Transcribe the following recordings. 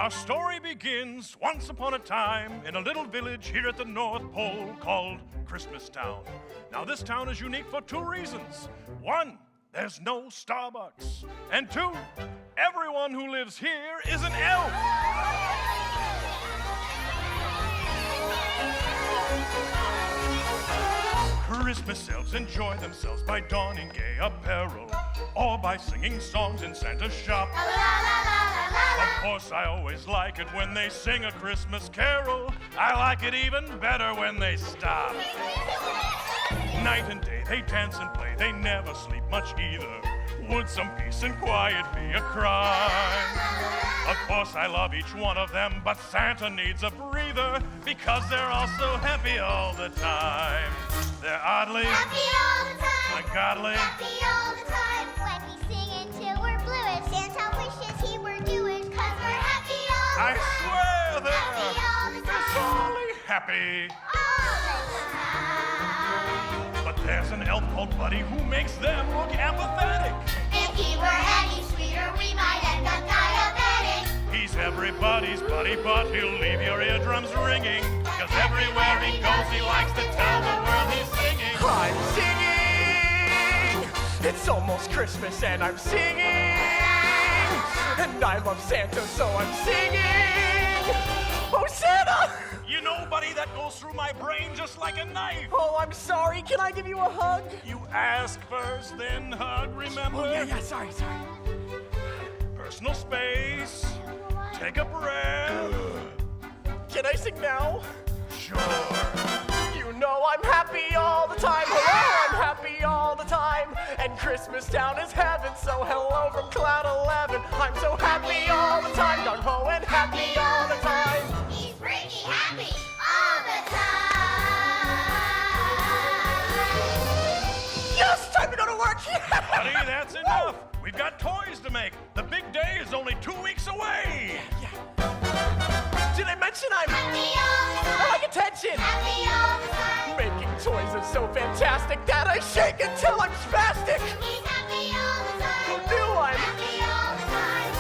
Our story begins once upon a time in a little village here at the North Pole called Christmastown. Now, this town is unique for two reasons. One, there's no Starbucks. And two, everyone who lives here is an elf. Christmas elves enjoy themselves by donning gay apparel or by singing songs in Santa's shop. Of course, I always like it when they sing a Christmas carol. I like it even better when they stop. Night and day, they dance and play. They never sleep much either. Would some peace and quiet be a crime? Of course, I love each one of them, but Santa needs a breather because they're all so happy all the time. They're oddly happy all the time. Ungodly Happy all the time. When we sing until we're blue, and Santa wishes he were doing, 'cause we're happy all the I time. swear they're Happy all the time. solely happy. All the time. But there's an elf called Buddy who makes them look apathetic. If he were any sweeter, we might end up diabetic. He's everybody's buddy, but he'll leave your eardrums ringing. 'Cause everywhere he goes, he likes to tell the world he's singing. I'm singing! It's almost Christmas and I'm singing! And I love Santa, so I'm singing! Oh, Santa! You know, Buddy, that goes through my brain just like a knife. Oh, I'm sorry. Can I give you a hug? You ask first, then hug, remember? Oh, yeah, sorry. Personal space. Take a breath. Can I sing now? Sure. You know I'm happy all the time. Hello, I'm happy all the time. And Christmastown is heaven, so hello from Cloud 11. I'm so happy all the time. Gung-ho and happy all the time. He's pretty happy all the time. Yes, time to go to work. Buddy, that's enough. We've got toys to make. The big day is only 2 weeks away. Did I mention I'm Happy all the time. I like attention? Happy all the time. Making toys is so fantastic that I shake until I'm spastic. He's happy all the time. Who knew I'm Happy all the time.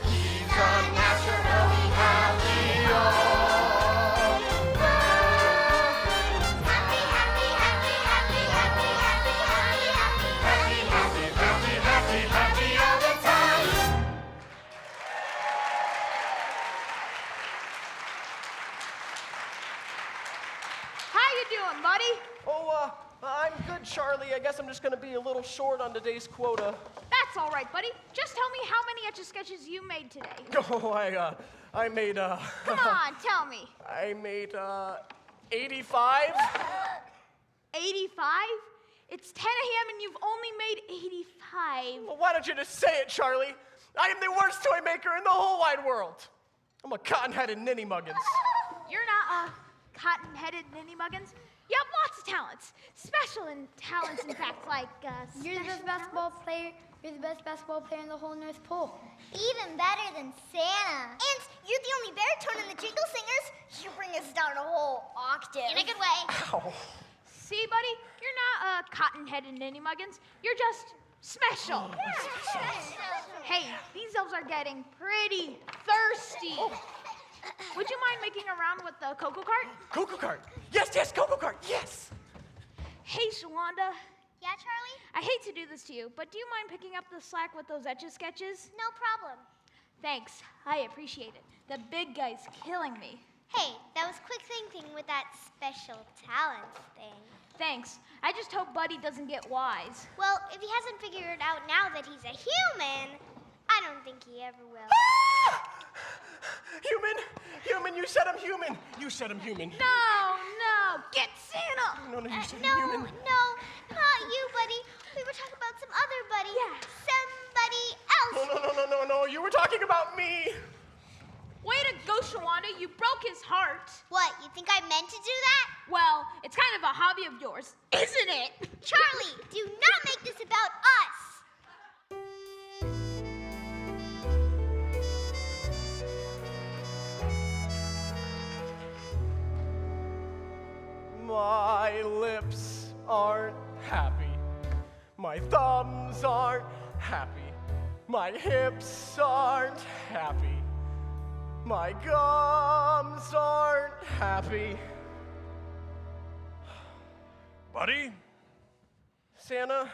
He's unnaturally happy all the happy, happy, happy, happy, happy, happy, happy, happy, happy, Happy all the time. How you doing, buddy? Oh, I'm good, Charlie. I guess I'm just gonna be a little short on today's quota. That's all right, buddy. Just tell me how many Etch-a-Sketches you made today. Oh, I made, Come on, tell me. I made, 85. 85? It's 10 a.m. and you've only made 85. Well, why don't you just say it, Charlie? I am the worst toy maker in the whole wide world. I'm a cotton-headed ninny muggins. You're not a cotton-headed ninny muggins. You have lots of talents. Special talents, in fact, like, You're the best basketball player. You're the best basketball player in the whole North Pole. Even better than Santa. And you're the only baritone in the Jingle Singers. You bring us down a whole octave. In a good way. Ow. See, buddy? You're not cotton-headed ninny muggins. You're just special. Hey, these elves are getting pretty thirsty. Would you mind making a round with the Cocoa Cart? Cocoa Cart. Yes, Cocoa Cart. Yes. Hey, Shalonda. Yeah, Charlie? I hate to do this to you, but do you mind picking up the slack with those Etch-a-Sketches? No problem. Thanks. I appreciate it. The big guy's killing me. Hey, that was quick thinking with that special talents thing. Thanks. I just hope Buddy doesn't get wise. Well, if he hasn't figured out now that he's a human, I don't think he ever will. Human, you said I'm human. You said I'm human. No, get Santa! No, you said No, I'm human. not you, buddy. We were talking about some other buddy. Yeah. Somebody else. No, you were talking about me. Way to go, Shalonda. You broke his heart. What, you think I meant to do that? Well, it's kind of a hobby of yours, isn't it? Charlie, do not make this about us. My lips aren't happy. My thumbs aren't happy. My hips aren't happy. My gums aren't happy. Buddy? Santa,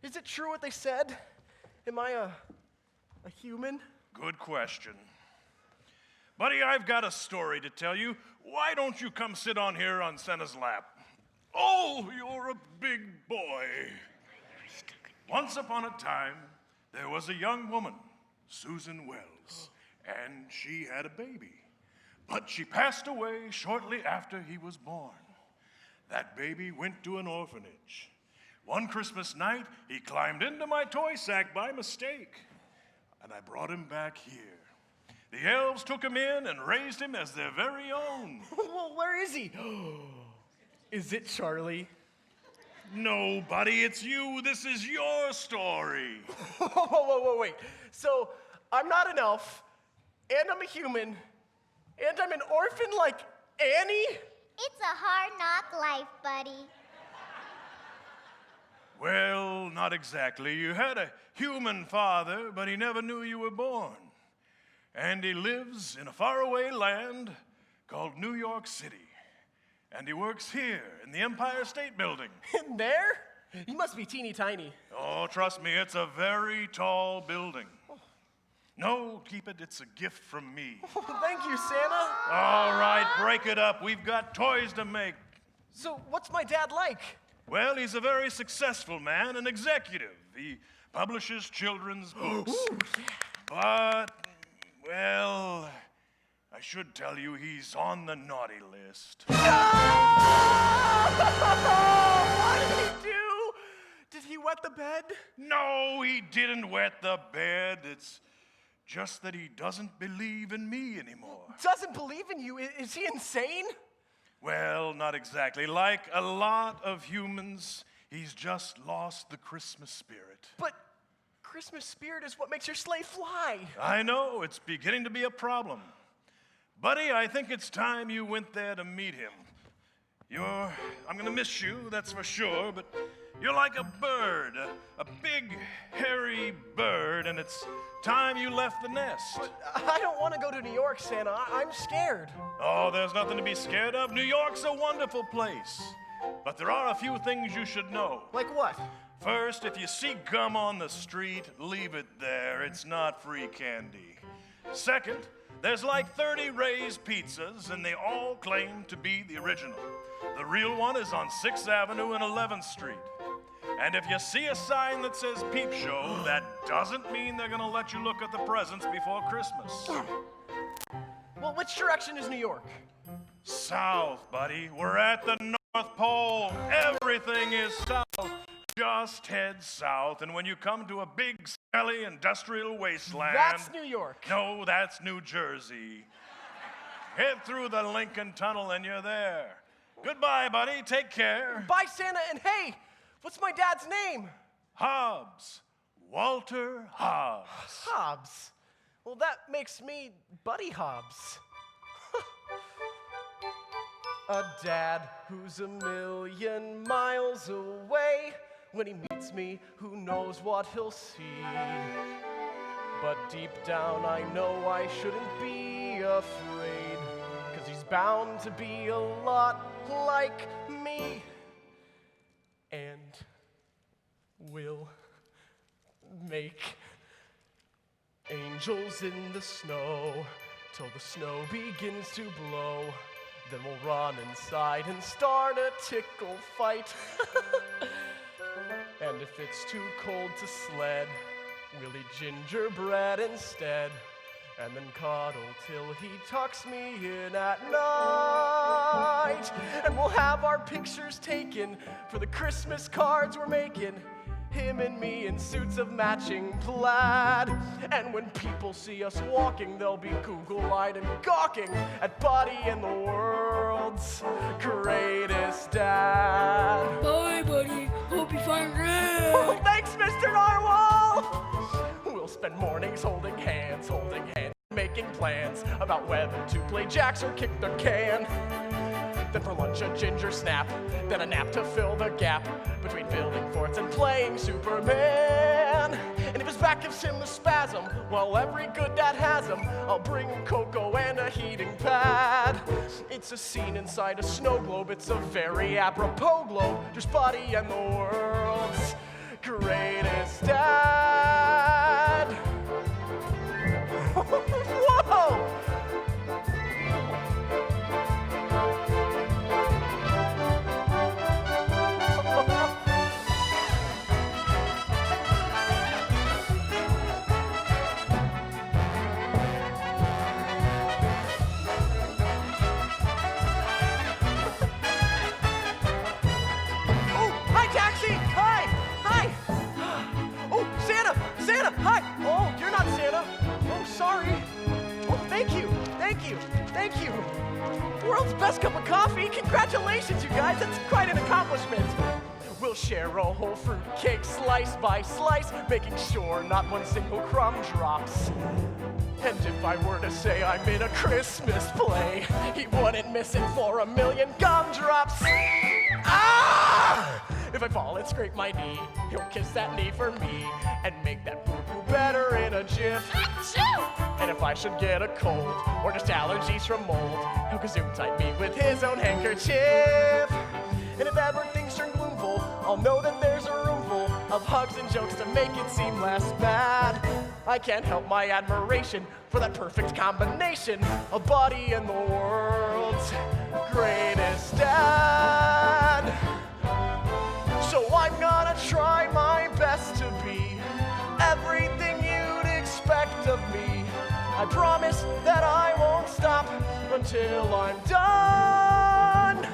is it true what they said? Am I a human? Good question. Buddy, I've got a story to tell you. Why don't you come sit on here on Santa's lap? Oh, you're a big boy. Once upon a time, there was a young woman, Susan Wells, and she had a baby. But she passed away shortly after he was born. That baby went to an orphanage. One Christmas night, he climbed into my toy sack by mistake, and I brought him back here. The elves took him in and raised him as their very own. Well, where is he? Is it Charlie? No, buddy, it's you. This is your story. Whoa, wait. So, I'm not an elf, and I'm a human, and I'm an orphan like Annie? It's a hard knock life, buddy. Well, not exactly. You had a human father, but he never knew you were born. And he lives in a faraway land called New York City. And he works here in the Empire State Building. In there? He must be teeny tiny. Oh, trust me, it's a very tall building. No, keep it. It's a gift from me. Thank you, Santa. All right, break it up. We've got toys to make. So, what's my dad like? Well, he's a very successful man, an executive. He publishes children's books. But, well, I should tell you he's on the naughty list. What did he do? Did he wet the bed? No, he didn't wet the bed. It's just that he doesn't believe in me anymore. Doesn't believe in you? Is he insane? Well, not exactly. Like a lot of humans, he's just lost the Christmas spirit. But Christmas spirit is what makes your sleigh fly. I know, it's beginning to be a problem. Buddy, I think it's time you went there to meet him. I'm gonna miss you, that's for sure, but you're like a bird, a big, hairy bird, and it's time you left the nest. But I don't want to go to New York, Santa. I'm scared. Oh, there's nothing to be scared of. New York's a wonderful place. But there are a few things you should know. Like what? First, if you see gum on the street, leave it there. It's not free candy. Second, there's like 30 Ray's pizzas, and they all claim to be the original. The real one is on 6th Avenue and 11th Street. And if you see a sign that says Peep Show, that doesn't mean they're gonna let you look at the presents before Christmas. Well, which direction is New York? South, buddy. We're at the North Pole. Everything is south. Just head south, and when you come to a big, smelly industrial wasteland... That's New York. No, that's New Jersey. Head through the Lincoln Tunnel, and you're there. Goodbye, buddy. Take care. Bye, Santa, and hey, what's my dad's name? Hobbs. Walter Hobbs. Hobbs. Well, that makes me Buddy Hobbs. A dad who's a million miles away. When he meets me, who knows what he'll see? But deep down, I know I shouldn't be afraid, 'cause he's bound to be a lot like me. And we'll make angels in the snow till the snow begins to blow. Then we'll run inside and start a tickle fight. And if it's too cold to sled, we'll eat gingerbread instead. And then cuddle till he tucks me in at night. And we'll have our pictures taken for the Christmas cards we're making. Him and me in suits of matching plaid. And when people see us walking, they'll be Google-eyed and gawking at Buddy and the world's greatest dad. Bye, buddy. Hope you find Red. Oh, thanks, Mr. Narwhal! We'll spend mornings holding hands, making plans about whether to play jacks or kick the can. Then for lunch a ginger snap, then a nap to fill the gap between building forts and playing Superman. And if his back gives him the spasm, well, every good dad has him. I'll bring cocoa and a heating pad. It's a scene inside a snow globe. It's a very apropos globe. Just Buddy and the world's greatest dad. Whoa! Thank you. World's best cup of coffee. Congratulations, you guys. That's quite an accomplishment. We'll share a whole fruit cake slice by slice, making sure not one single crumb drops. And if I were to say I'm in a Christmas play, he wouldn't miss it for a million gumdrops. Ah! If I fall and scrape my knee, he'll kiss that knee for me and make that poo-poo better in a jiff. And if I should get a cold or just allergies from mold, he'll gesundheit me with his own handkerchief. And if ever things turn gloomful, I'll know that there's a roomful of hugs and jokes to make it seem less bad. I can't help my admiration for that perfect combination of Buddy and the world's greatest dad. So I'm gonna try my best to be everything you'd expect of me. I promise that I won't stop until I'm done.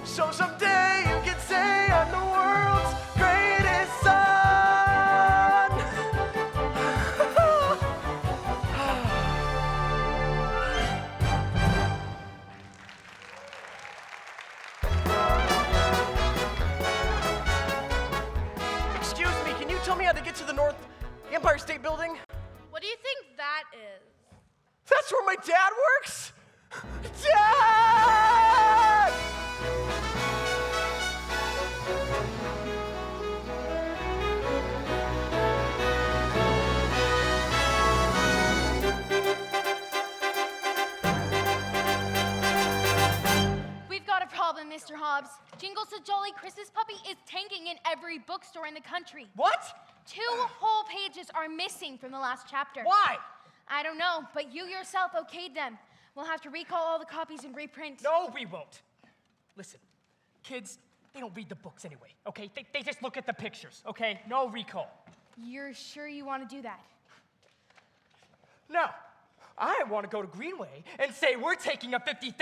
So someday you can say I'm the world's greatest son. Excuse me, can you tell me how to get to the North Empire State Building? What do you think that is? That's where my dad works? Dad! We've got a problem, Mr. Hobbs. Jingles the Jolly Christmas Puppy is tanking in every bookstore in the country. What? 2 whole pages are missing from the last chapter. Why? I don't know, but you yourself okayed them. We'll have to recall all the copies and reprint. No, we won't. Listen, kids, they don't read the books anyway, okay? They just look at the pictures, okay? No recall. You're sure you want to do that? No, I want to go to Greenway and say we're taking a $50,000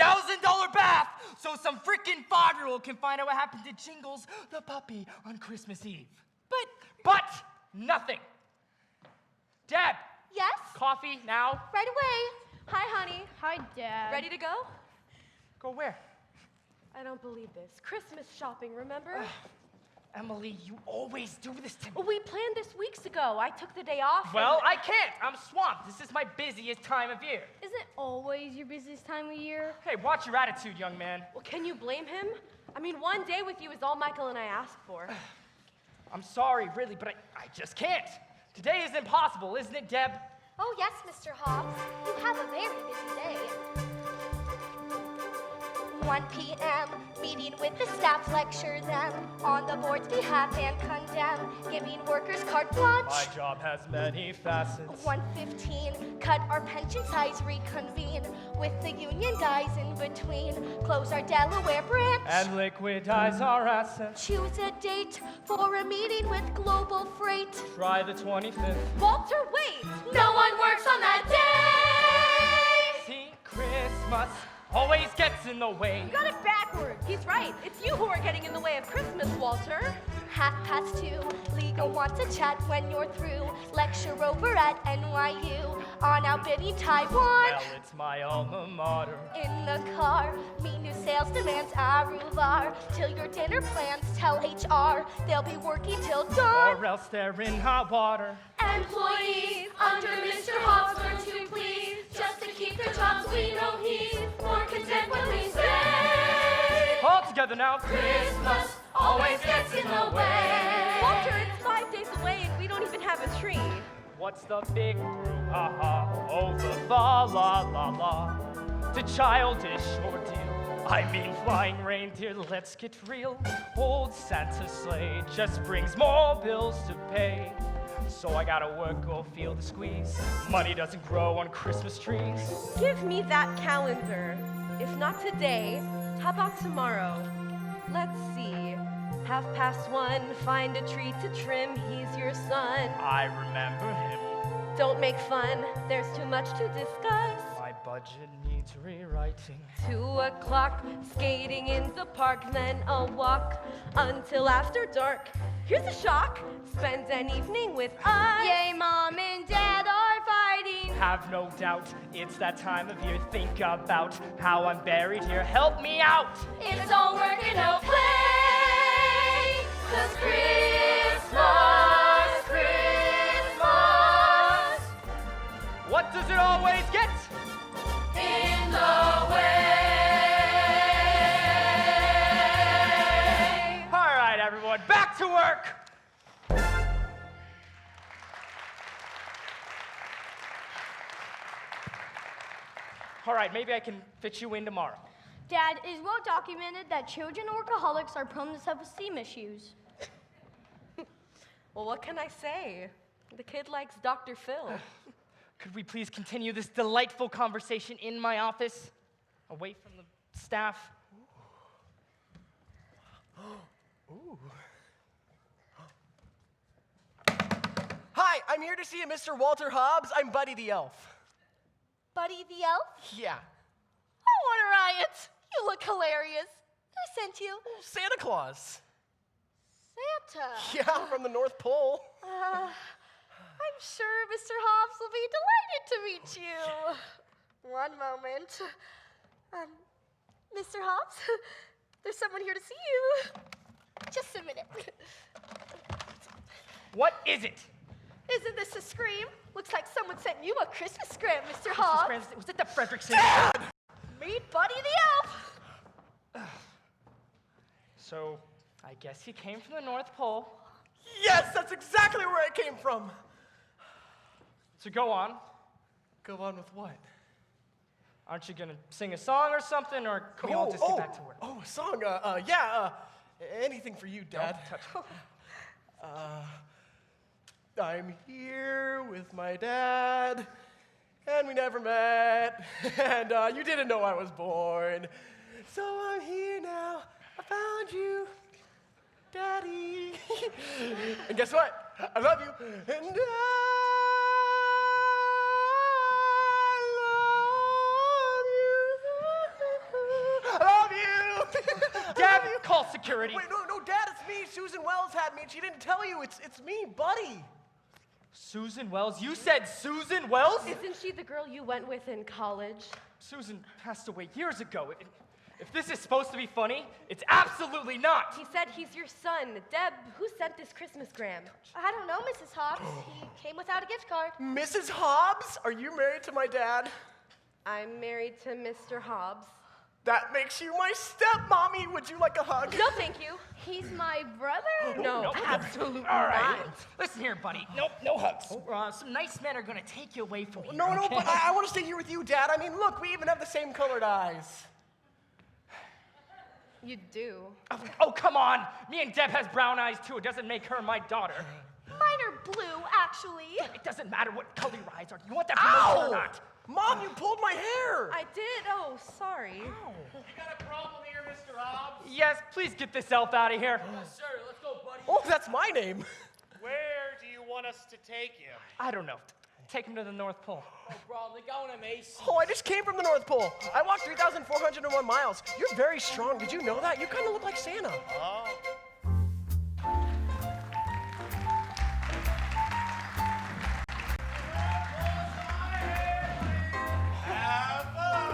bath so some freaking 5-year-old can find out what happened to Jingles the puppy on Christmas Eve. But nothing. Dad. Yes? Coffee now. Right away. Hi, honey. Hi, Dad. Ready to go? Go where? I don't believe this. Christmas shopping, remember? Emily, you always do this to me. We planned this weeks ago. I took the day off. Well, I can't. I'm swamped. This is my busiest time of year. Isn't it always your busiest time of year? Hey, watch your attitude, young man. Well, can you blame him? I mean, one day with you is all Michael and I ask for. I'm sorry, really, but I just can't. Today is impossible, isn't it, Deb? Oh, yes, Mr. Hobbs. You have a very busy day. 1 p.m., meeting with the staff, lecture them on the board's behalf and condemn, giving workers carte blanche. My job has many facets. 1:15, cut our pension size, reconvene with the union guys in between, close our Delaware branch, And liquidize our assets. choose a date for a meeting with Global Freight. Try the 25th. Walter, wait! No one works on that day! See, Christmas always gets in the way. You got it backwards. He's right. It's you who are getting in the way of Christmas, Walter. 2:30, legal wants to chat when you're through. Lecture over at NYU on outbidding Taiwan. Well, it's my alma mater. In the car, meet new sales demands Aruvar. Till your dinner plans, tell HR they'll be working till dawn. Or else they're in hot water. Employees under Mr. Hobbs are to please. Just to keep their jobs, we know he's more content when we say All together now. Christmas always gets in the way. Walter, it's 5 days away and we don't even have a tree. What's the big brouhaha? Oh, the la la la la. The childish ordeal. I mean, flying reindeer, let's get real. Old Santa's sleigh just brings more bills to pay. So I gotta work or feel the squeeze. Money doesn't grow on Christmas trees. Give me that calendar. If not today, how about tomorrow? Let's see. 1:30, find a tree to trim, he's your son. I remember him. Don't make fun, there's too much to discuss. My budget needs rewriting. 2:00, skating in the park, then a walk until after dark. Here's a shock, spend an evening with us. Yay, Mom and Dad are fighting. Have no doubt, it's that time of year. Think about how I'm buried here. Help me out! It's all work and no play. 'Cause Christmas, Christmas What does it always get? in the way. All right, everyone, back to work! All right, maybe I can fit you in tomorrow. Dad, it is well documented that children workaholics are prone to self-esteem issues. Well, what can I say? The kid likes Dr. Phil. Could we please continue this delightful conversation in my office, away from the staff? Hi, I'm here to see Mr. Walter Hobbs. I'm Buddy the Elf. Buddy the elf? Yeah. Oh, what a riot. You look hilarious. Who sent you? Santa Claus. Santa. Yeah, from the North Pole. I'm sure Mr. Hobbs will be delighted to meet you. One moment. Mr. Hobbs, there's someone here to see you. Just a minute. What is it? Isn't this a scream? Looks like someone sent you a Christmas scram, Mr. Hobbs. Was it the Frederickson? Meet Buddy the elf. So, I guess he came from the North Pole. Yes, that's exactly where I came from. So go on. Go on with what? Aren't you gonna sing a song or something, or can we all just get back to work? Oh, a song. Anything for you, Dad. Don't touch me. I'm here with my dad, and we never met, and you didn't know I was born. So I'm here now. I found you, Daddy. And guess what? I love you, and I love you. Dad, call security. Wait, no, Dad, it's me. Susan Wells had me, and she didn't tell you. It's me, Buddy. Susan Wells? You said Susan Wells? Isn't she the girl you went with in college? Susan passed away years ago. If this is supposed to be funny, it's absolutely not. He said he's your son. Deb, who sent this Christmas gram? I don't know, Mrs. Hobbs. He came without a gift card. Mrs. Hobbs, are you married to my dad? I'm married to Mr. Hobbs. That makes you my stepmommy. Would you like a hug? No, thank you. He's my brother? No, absolutely All right. not. Listen here, buddy. Nope, no hugs. Some nice men are gonna take you away from here. No, okay? but I want to stay here with you, Dad. I mean, look, we even have the same colored eyes. You do. Oh, come on. Me and Deb has brown eyes, too. It doesn't make her my daughter. Mine are blue, actually. It doesn't matter what color your eyes are. You want that promotion or not? Mom, you pulled my hair. I did? Oh, sorry. You got a problem here, Mr. Hobbs? Yes, please get this elf out of here. Yes, sir. Let's go, buddy. Oh, that's my name. Where do you want us to take him? I don't know. Take him to the North Pole. Oh, bro, they're going to Macy. Oh, I just came from the North Pole. I walked 3,401 miles. You're very strong. Did you know that? You kind of look like Santa. Oh.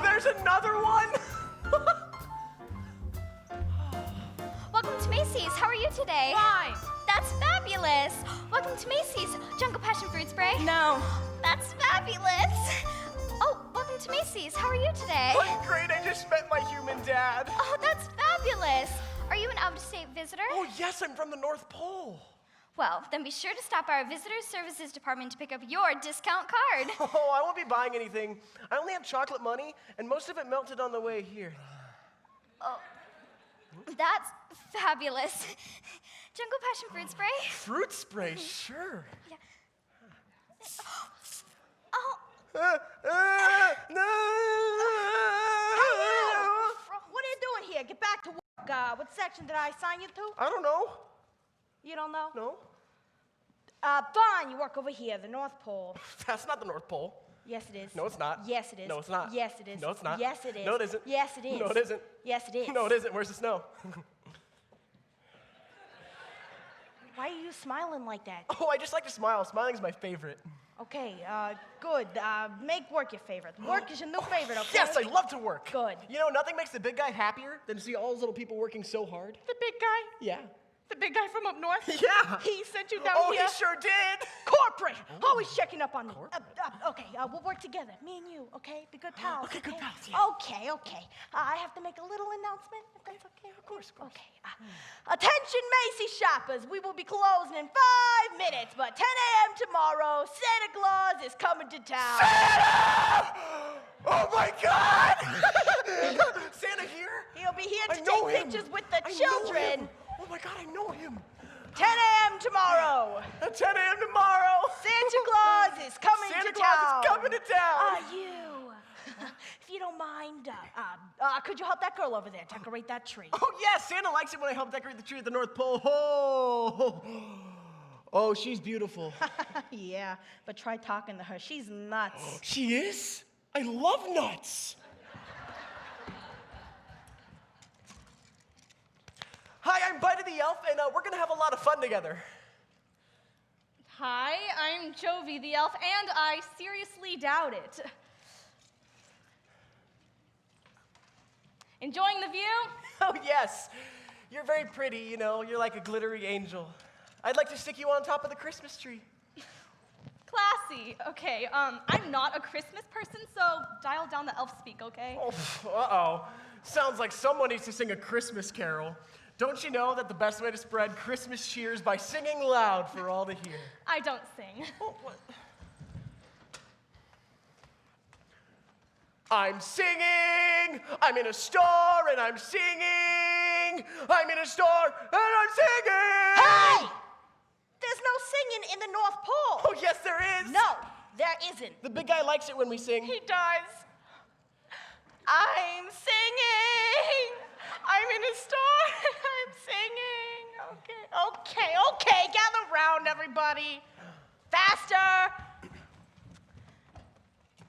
There's another one. Welcome to Macy's. How are you today? Fine. That's fabulous. Welcome to Macy's. Jungle Passion Fruit Spray? No. That's fabulous. Oh, welcome to Macy's. How are you today? I'm great. I just met my human dad. Oh, that's fabulous. Fabulous! Are you an out-of-state visitor? Oh, yes, I'm from the North Pole. Well, then be sure to stop by our Visitor Services Department to pick up your discount card. Oh, I won't be buying anything. I only have chocolate money, and most of it melted on the way here. Oh, that's fabulous. Jungle Passion Fruit Spray? Fruit spray, sure. Yeah. Oh. No! What are you doing here? Get back to work. What section did I assign you to? I don't know. You don't know? No? Fine, you work over here, the North Pole. That's not the North Pole. Yes, it is. No, it's not. Yes, it is. No, it's not. Yes, it is. No, it's not. Yes, it is. No, it isn't. Yes, it is. No, it isn't. Yes, it is. No, it isn't. Where's the snow? Why are you smiling like that? Oh, I just like to smile. Smiling's my favorite. Okay, good. Make work your favorite. Work is your new favorite, okay? Yes, I love to work. Good. You know, nothing makes the big guy happier than to see all those little people working so hard. The big guy? Yeah. The big guy from up north? Yeah. He sent you down Oh, here? he sure did. Corporate! Always checking up on me. Okay, we'll work together. Me and you, okay? Be good pals. Okay, good pals, yeah. Okay. I have to make a little announcement, if that's okay. Of course. Okay. Attention, Macy shoppers. We will be closing in 5 minutes, but 10 a.m. tomorrow, Santa Claus is coming to town. Santa! Oh, my God! Santa here? He'll be here to I know take him. pictures with the I know children. him. Oh, my God, I know him. 10 a.m. tomorrow. At 10 a.m. tomorrow. Santa Claus is coming Santa to Claus town. is coming to town. You. If you don't mind, could you help that girl over there decorate that tree? Oh, yes, Santa likes it when I help decorate the tree at the North Pole. Oh, she's beautiful. Yeah, but try talking to her. She's nuts. She is? I love nuts. Hi, I'm Buddy the Elf, and we're gonna have a lot of fun together. Hi, I'm Jovi the elf, and I seriously doubt it. Enjoying the view? Oh, yes. You're very pretty, you know. You're like a glittery angel. I'd like to stick you on top of the Christmas tree. Classy. Okay, I'm not a Christmas person, so dial down the elf speak, okay? Oh, uh-oh. Sounds like someone needs to sing a Christmas carol. Don't you know that the best way to spread Christmas cheer is by singing loud for all to hear? I don't sing. Oh, what? I'm singing, I'm in a store and I'm singing, I'm in a store and I'm singing! Hey! There's no singing in the North Pole. Oh, yes, there is. No, there isn't. The big guy likes it when we sing. He does. I'm singing. I'm in a store and I'm singing. Okay. Gather round, everybody. Faster.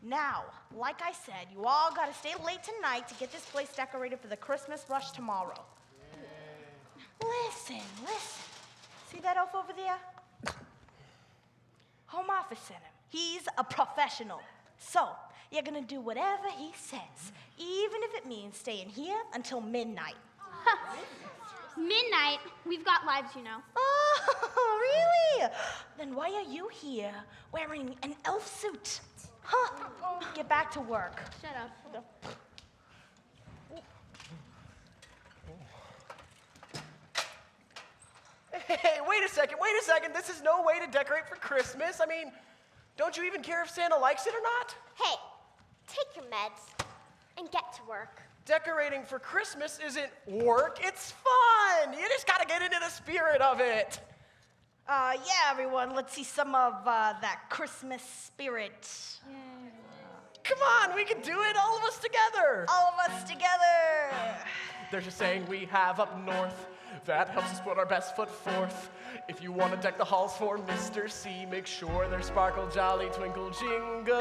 Now, like I said, you all got to stay late tonight to get this place decorated for the Christmas rush tomorrow. Listen. See that elf over there? Home office sent him. He's a professional. So, you're going to do whatever he says, even if it means staying here until midnight. Midnight? We've got lives, you know. Oh, really? Then why are you here wearing an elf suit? Huh? Get back to work. Shut up. Hey, wait a second. This is no way to decorate for Christmas. I mean, don't you even care if Santa likes it or not? Hey, take your meds and get to work. Decorating for Christmas isn't work, it's fun. You just gotta get into the spirit of it. Yeah, everyone, let's see some of that Christmas spirit. Come on, we can do it, all of us together. All of us together. There's a saying we have up north that helps us put our best foot forth. If you want to deck the halls for Mr. C, make sure they're sparkle, jolly, twinkle, jingly.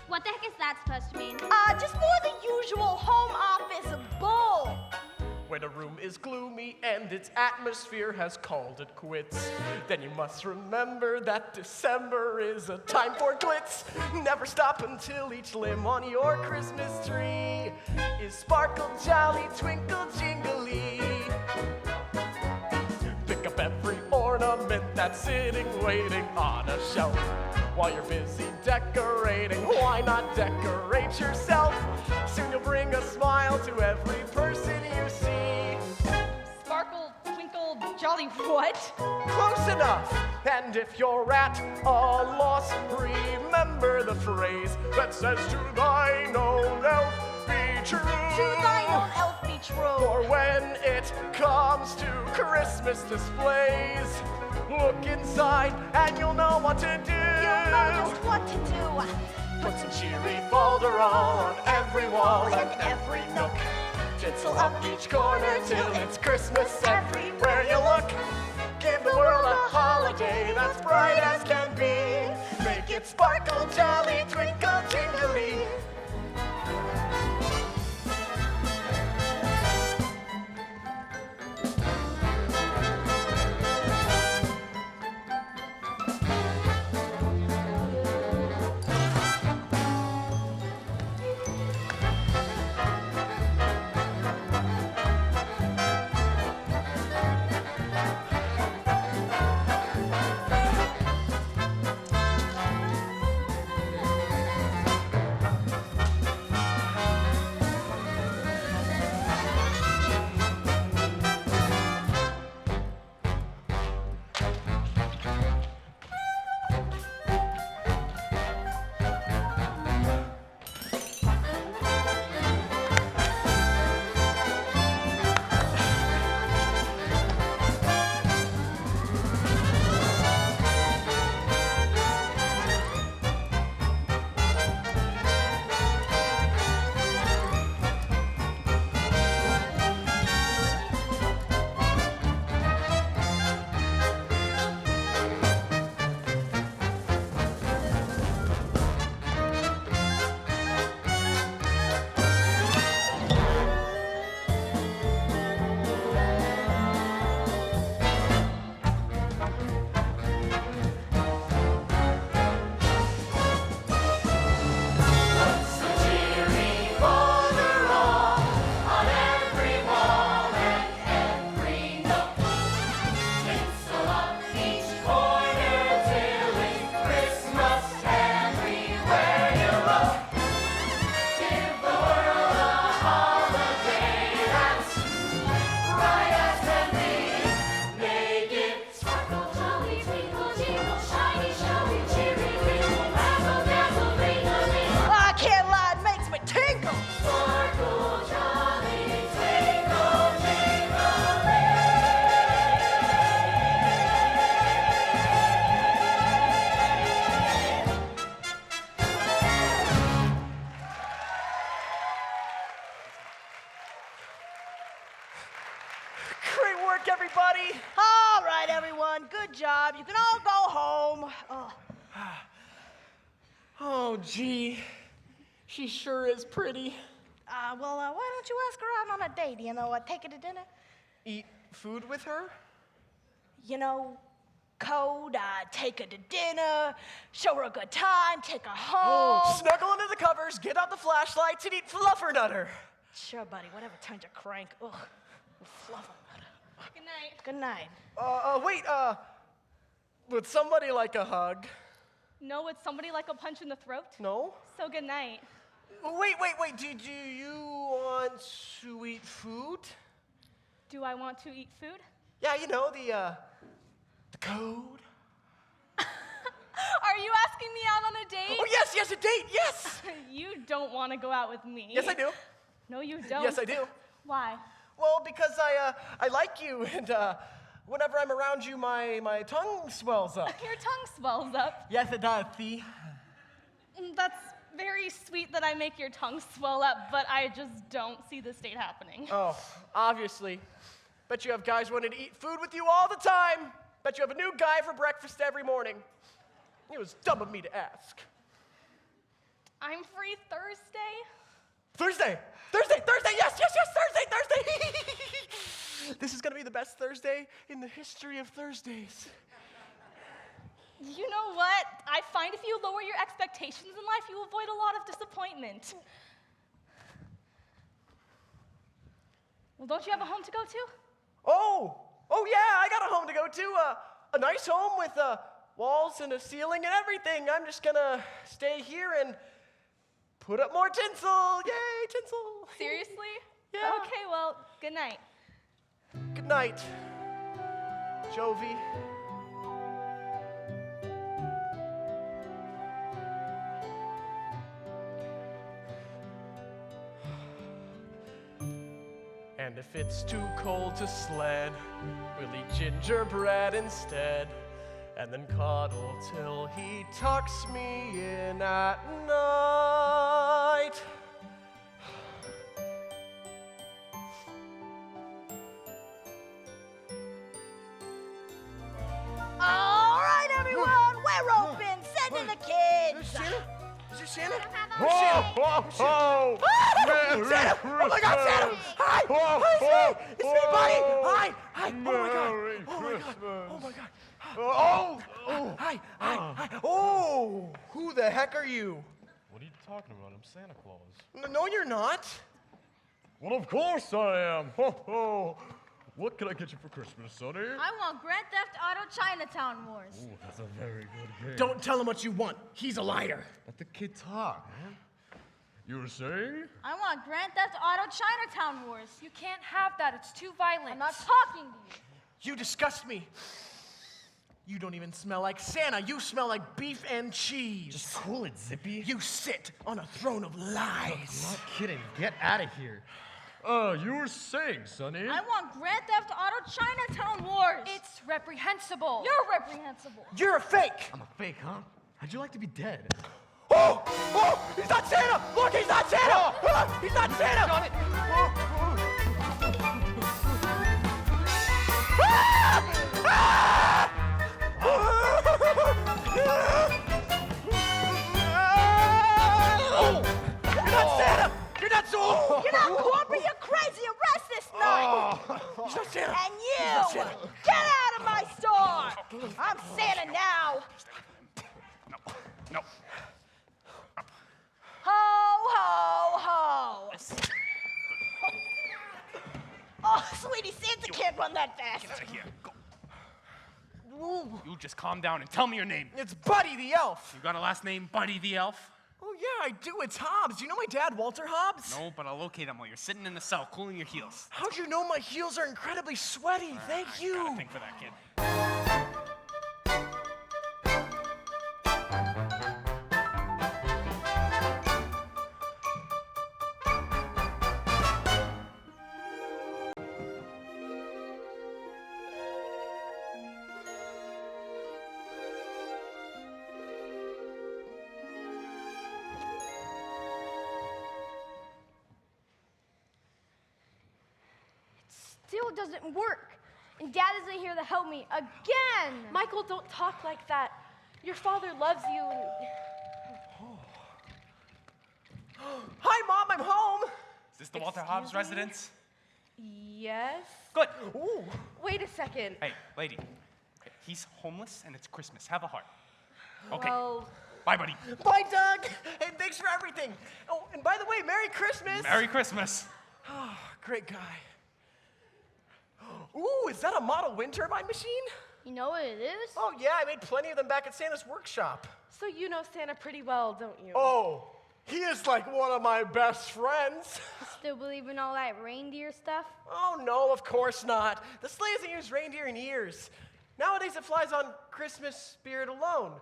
What the heck is that supposed to mean? Just more the usual home office bull. When a room is gloomy and its atmosphere has called it quits, then you must remember that December is a time for glitz. Never stop until each limb on your Christmas tree is sparkle, jolly, twinkle, jingly. Pick up every ornament that that's sitting waiting on a shelf. While you're busy decorating, why not decorate yourself? Soon you'll bring a smile to every person you see. Sparkle, twinkle, jolly what? Close enough. And if you're at a loss, remember the phrase that says, to thine own elf be true. To thine own elf be true. For when it comes to Christmas displays, look inside and you'll know what to do. You'll know just what to do. Put some cheery folderol on every wall and every nook. Tinsel up each corner till it's Christmas everywhere you look. Give the world a holiday that's bright as can be. Make it sparkle, jolly, twinkle, tingly. Everybody. All right, everyone. Good job. You can all go home. Oh. Oh, gee. She sure is pretty. Well, why don't you ask her out on a date? You know, take her to dinner? Eat food with her? You know, code, take her to dinner, show her a good time, take her home. Oh, snuggle under the covers, get out the flashlights, and eat fluffernutter. Sure, buddy. Whatever turns your crank. Ugh. Fluffernutter. Good night. Good night. Wait, would somebody like a hug? No, would somebody like a punch in the throat? No? So good night. Wait, do you want to eat food? Do I want to eat food? Yeah, you know, the code. Are you asking me out on a date? Oh, yes, a date, yes! You don't want to go out with me. Yes, I do. No, you don't. Yes, I do. Why? Well, because I like you, and whenever I'm around you, my tongue swells up. Your tongue swells up. Yes, it does, see? That's very sweet that I make your tongue swell up, but I just don't see this date happening. Oh, obviously. Bet you have guys wanting to eat food with you all the time. Bet you have a new guy for breakfast every morning. It was dumb of me to ask. I'm free Thursday. Thursday, yes, Thursday. This is gonna be the best Thursday in the history of Thursdays. You know what? I find if you lower your expectations in life, you avoid a lot of disappointment. Well, don't you have a home to go to? Oh yeah, I got a home to go to. a nice home with walls and a ceiling and everything. I'm just gonna stay here and put up more tinsel. Yay, tinsel. Seriously? Yeah. Okay, well, good night. Good night, Jovi. And if it's too cold to sled, we'll eat gingerbread instead, and then cuddle till he tucks me in at night. All right, everyone, we're open. Send in the kids. Is this Santa? Ho, ho! Santa! Oh my God, Santa! Hi! Hi, it's me, buddy! Hi! Hi! Oh my God! Oh my God! Oh my God! Oh! Hi! Hi! Oh! Who the heck are you? What are you talking about? I'm Santa Claus. No, you're not. Well, of course I am. Ho, ho! What can I get you for Christmas, Sonny? I want Grand Theft Auto Chinatown Wars. Ooh, that's a very good game. Don't tell him what you want. He's a liar. Let the kid talk, man. You were saying? I want Grand Theft Auto Chinatown Wars. You can't have that. It's too violent. I'm not talking to you. You disgust me. You don't even smell like Santa. You smell like beef and cheese. Just cool it, Zippy. You sit on a throne of lies. I'm not kidding. Get out of here. You were saying, Sonny. I want Grand Theft Auto Chinatown Wars. It's reprehensible. You're reprehensible. You're a fake. I'm a fake, huh? How'd you like to be dead? Oh! Oh! He's not Santa! Look, he's not Santa! Ah, he's not Santa! Oh! You're not Santa! You're not so... You're not corporate, you're crazy. Arrest this night. He's not Santa! And He's you, not Santa. get out of my store. I'm Santa now. No. Ho, ho, ho. Oh, sweetie, Santa can't run that fast. Get out of here. Go. You just calm down and tell me your name. It's Buddy the Elf. You got a last name, Buddy the Elf? Oh, yeah, I do. It's Hobbs. Do you know my dad, Walter Hobbs? No, but I'll locate him while you're sitting in the cell cooling your heels. How'd you know my heels are incredibly sweaty? Thank I you. gotta think for that kid. Still doesn't work. And Dad isn't here to help me again. Michael, don't talk like that. Your father loves you and... Hi, Mom, I'm home. Is this the Walter Hobbs residence? Yes? Good. Ooh. Wait a second. Hey, lady. He's homeless and it's Christmas. Have a heart. Okay. Well, Bye, buddy. Bye, Doug. And thanks for everything. Oh, and by the way, Merry Christmas. Merry Christmas. Oh, great guy. Ooh, is that a model wind turbine machine? You know what it is? Oh, yeah, I made plenty of them back at Santa's workshop. so you know Santa pretty well, don't you? Oh, he is like one of my best friends. Still believe in all that reindeer stuff? Oh, no, of course not. The sleigh hasn't used reindeer in years. Nowadays, it flies on Christmas spirit alone,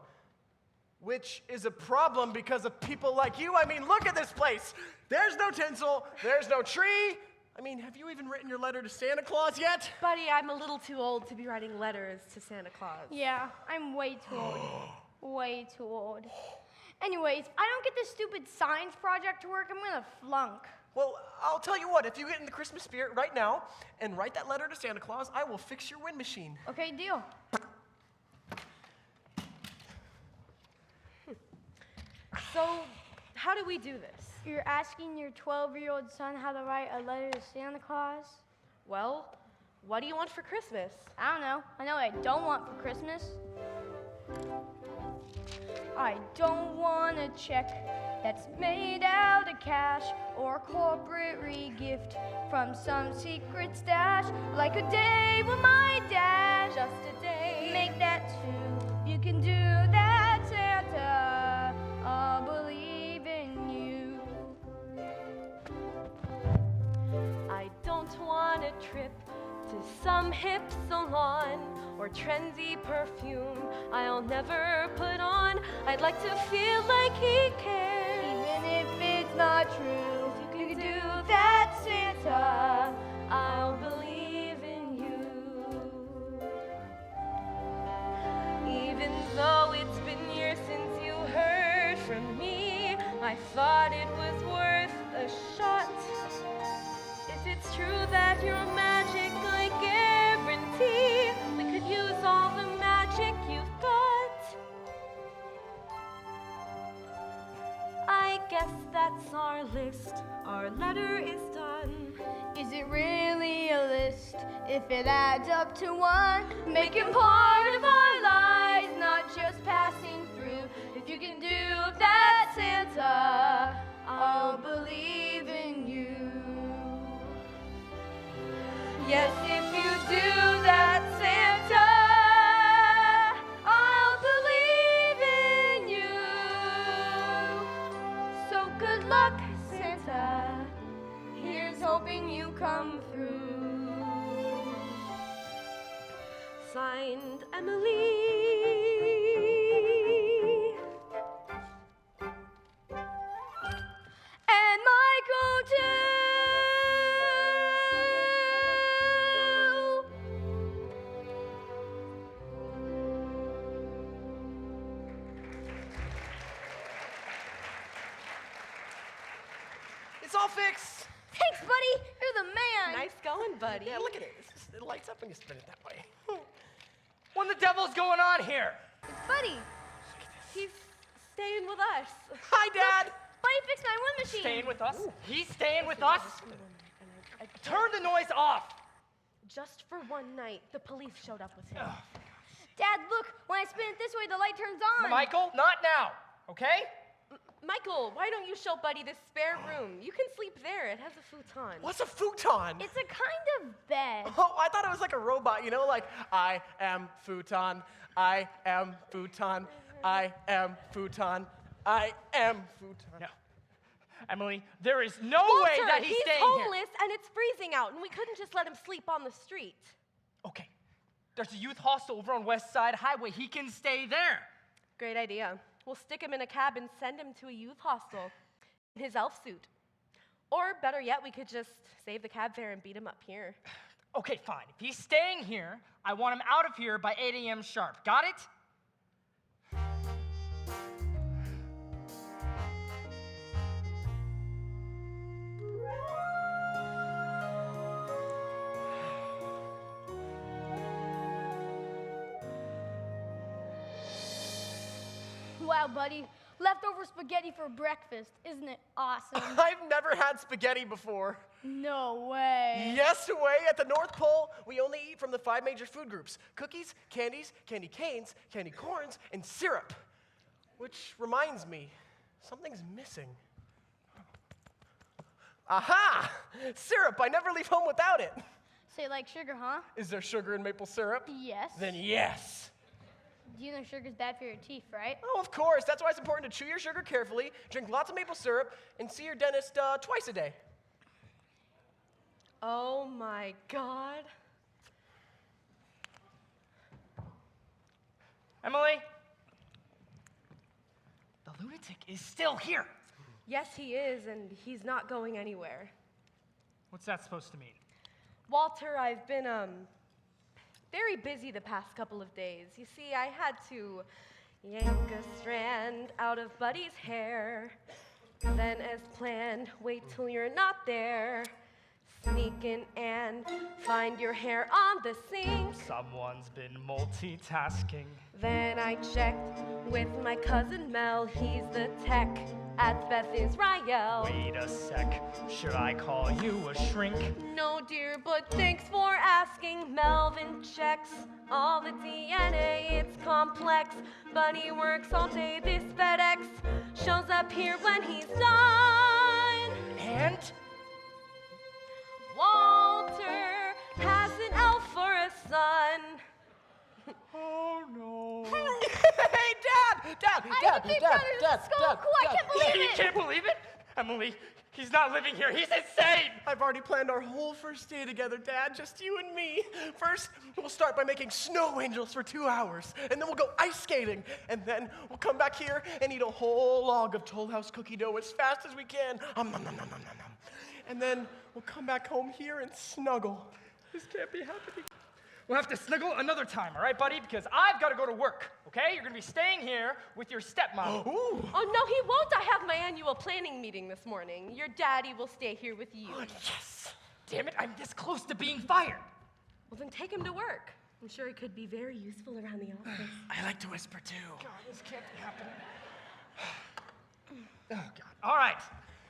which is a problem because of people like you. I mean, look at this place. There's no tinsel. There's no tree. I mean, have you even written your letter to Santa Claus yet? Buddy, I'm a little too old to be writing letters to Santa Claus. Yeah, I'm way too old. Way too old. Anyways, if I don't get this stupid science project to work, I'm gonna flunk. Well, I'll tell you what. If you get in the Christmas spirit right now and write that letter to Santa Claus, I will fix your wind machine. Okay, deal. So, how do we do this? You're asking your 12-year-old son how to write a letter to Santa Claus? Well, what do you want for Christmas? I don't know. I know what I don't want for Christmas. I don't want a check that's made out of cash or corporate re-gift from some secret stash. Like a day with my dad, just a day. Make that two. You can do that, Santa. I'll believe in you. I don't want a trip to some hip salon or trendy perfume I'll never put on. I'd like to feel like he cares, Even if it's not true, you can do that, Santa. I'll believe in you. Even though it's been years since you heard from me, I thought it was worth a shot. If it's true that you're magic, I guarantee we could use all the magic you've got. I guess that's our list. Our letter is done. Is it really a list if it adds up to one? Making part of our lives, not just passing through. If you can do that, Santa, I'll believe in you. Yes, if you do that, Santa, I'll believe in you. So good luck, Santa. Here's hoping you come through. Signed, Emily. And Michael too. It's all fixed. Thanks, buddy. You're the man. Nice going, buddy. Yeah, look at it. It lights up when you spin it that way. What the devil's going on here? Buddy, He's staying with us. Hi, Dad. buddy fixed my wind machine. Staying with us? He's staying with us? Turn the noise off. Just for one night, the police showed up with him. Dad, look. When I spin it this way, the light turns on. Michael, not now, okay? Michael, why don't you show Buddy this spare room? You can sleep there. It has a futon. What's a futon? It's a kind of bed. Oh, I thought it was like a robot, you know, like, I am futon, I am futon, I am futon, I am futon. No. Emily, there is no Walter, way that he's staying homeless and it's freezing out, and we couldn't just let him sleep on the street. here. Okay. There's a youth hostel over on West Side Highway. He can stay there. Great idea. We'll stick him in a cab and send him to a youth hostel in his elf suit. Or better yet, we could just save the cab fare and beat him up here. Okay, fine. If he's staying here, I want him out of here by 8 a.m. sharp. Got it? Wow, buddy. Leftover spaghetti for breakfast. Isn't it awesome? I've never had spaghetti before. No way. Yes way, at the North Pole, we only eat from the 5 major food groups: cookies, candies, candy canes, candy corns, and syrup. Which reminds me, something's missing. Aha! Syrup, I never leave home without it. So you like sugar, huh? Is there sugar in maple syrup? Yes. Then yes. Do you know sugar's bad for your teeth, right? Oh, of course. That's why it's important to chew your sugar carefully, drink lots of maple syrup, and see your dentist twice a day. Oh my God. Emily? The lunatic is still here. Yes, he is, and he's not going anywhere. What's that supposed to mean? Walter, I've been, very busy the past couple of days. You see, I had to yank a strand out of Buddy's hair. Then, as planned, wait till you're not there. Sneak in and find your hair on the sink. Someone's been multitasking. Then I checked with my cousin Mel, he's the tech. at Beth Israel. Wait a sec. Should I call you a shrink? No, dear, but thanks for asking. Melvin checks all the DNA, it's complex, but he works all day. This FedEx shows up here when he's done. And? Walter has an elf for a son. Oh no. Hey, Dad! I can't believe You it. can't believe it? Emily, he's not living here. He's insane. I've already planned our whole first day together, Dad, just you and me. First, we'll start by making snow angels for 2 hours, and then we'll go ice skating, and then we'll come back here and eat a whole log of Toll House cookie dough as fast as we can. Nom, nom, nom, nom, nom, nom. And then we'll come back home here and snuggle. This can't be happening. We'll have to snuggle another time, all right, buddy? Because I've got to go to work, okay? You're going to be staying here with your stepmom. Ooh. Oh, no, he won't. I have my annual planning meeting this morning. Your daddy will stay here with you. Yes. Damn it, I'm this close to being fired. Well, then take him to work. I'm sure he could be very useful around the office. I like to whisper, too. God, this can't be happening. Oh, God. All right.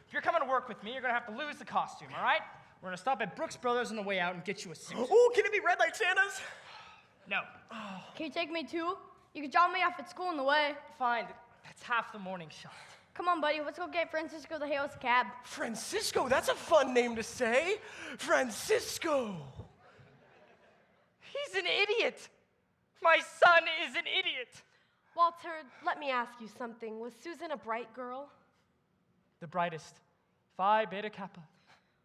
If you're coming to work with me, you're going to have to lose the costume, all right? We're going to stop at Brooks Brothers on the way out and get you a suit. Ooh, can it be red like Santa's? No. Can you take me too? You can drop me off at school on the way. Fine. That's half the morning shot. Come on, buddy. Let's go get Francisco to hail us a cab. Francisco, that's a fun name to say. Francisco. He's an idiot. My son is an idiot. Walter, let me ask you something. Was Susan a bright girl? The brightest. Phi Beta Kappa.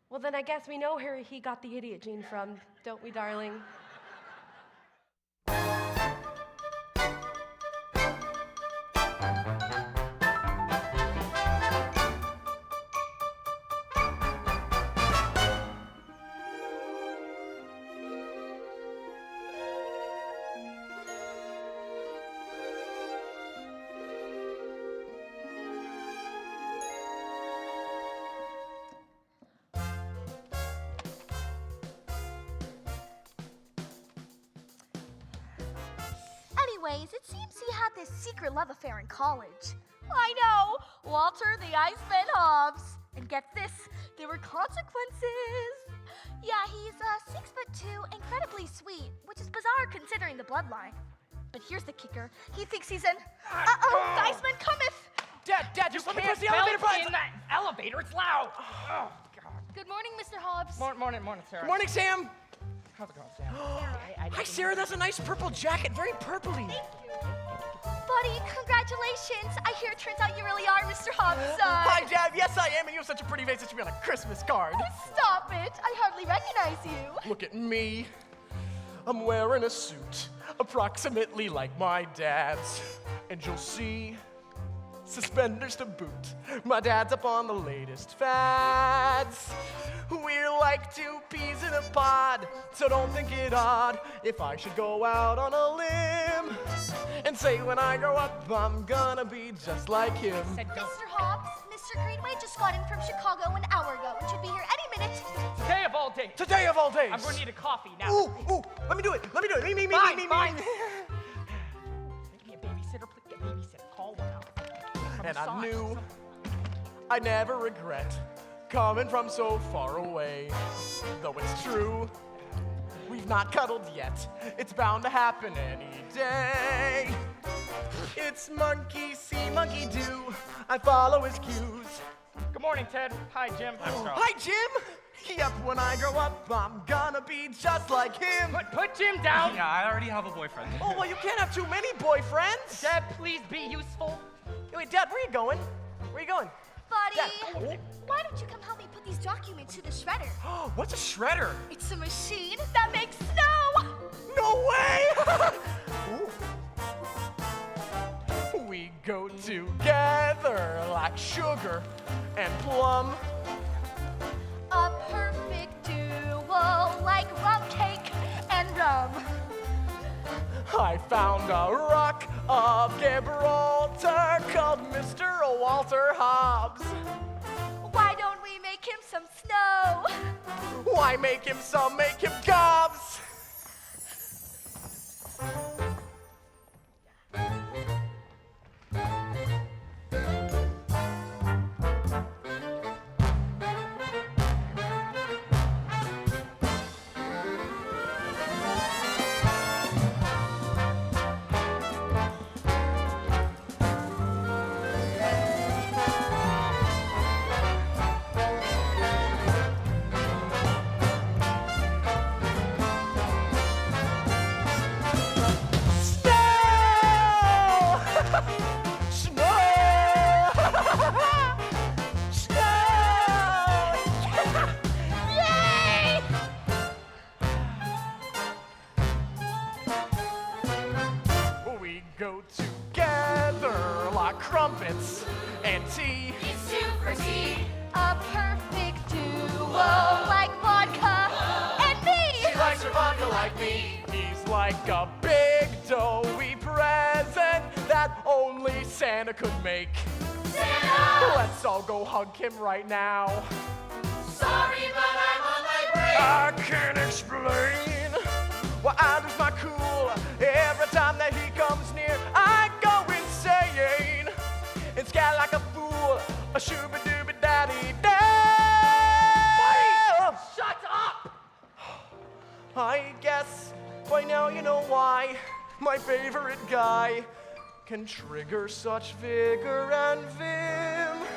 Well, then I guess we know where he got the idiot gene from, don't we, darling? Anyways, it seems he had this secret love affair in college. I know! Walter the Iceman Hobbs. And get this, there were consequences. Yeah, he's 6'2", incredibly sweet, which is bizarre considering the bloodline. But here's the kicker. He thinks he's an... Uh-oh, the Iceman cometh! Dad, just let me press the Can't elevator belt button. in that elevator. It's loud. Oh, God. Good morning, Mr. Hobbs. Morning, Sarah. Good morning, Sam. How's it going, Sam? Hi, Sarah. That's a nice purple jacket. Very purpley. Buddy, congratulations. I hear it turns out you really are Mr. Hobbs' son. Hi, Dad. Yes, I am. And you have such a pretty face that should be on a Christmas card. Stop it. I hardly recognize you. Look at me. I'm wearing a suit approximately like my dad's. And you'll see suspenders to boot. My dad's up on the latest fads. We're like two peas in a pod, so don't think it odd if I should go out on a limb and say when I grow up I'm gonna be just like him. Mr. Hobbs, Mr. Greenway just got in from Chicago an hour ago and should be here any minute. Today of all days. Today of all days. I'm going to need a coffee now. Ooh, let me do it. Me. Fine. Get me a babysitter, please. Get a babysitter. Call one out. And I knew I'd never regret coming from so far away. Though it's true, we've not cuddled yet. It's bound to happen any day. It's monkey see, monkey do. I follow his cues. Good morning, Ted. Hi, Jim. I'm Charles. Hi, Jim. Yep, when I grow up, I'm gonna be just like him. Put Jim down. Yeah, I already have a boyfriend. Oh, well, you can't have too many boyfriends. Dad, please be useful. Wait, Dad, where are you going? Where are you going? Buddy, why don't you come help me put these documents to the shredder? What's a shredder? It's a machine that makes snow! No way! We go together like sugar and plum. A perfect duo like rum cake and rum. I found a rock of Gibraltar called Mr. Walter Hobbs. Why don't we make him some snow? Why make him some, make him gobs? chocolates and tea. It's two for tea. A perfect duo like vodka and me. She likes her vodka like me. He's like a big doughy present that only Santa could make. Santa! Let's all go hug him right now. Sorry, but I'm on my break. I can't explain why I lose my cool every time that he comes near. I go insane and scat like a fool. A shooba dooba daddy day. Shut up! I guess by now you know why my favorite guy can trigger such vigor and vim.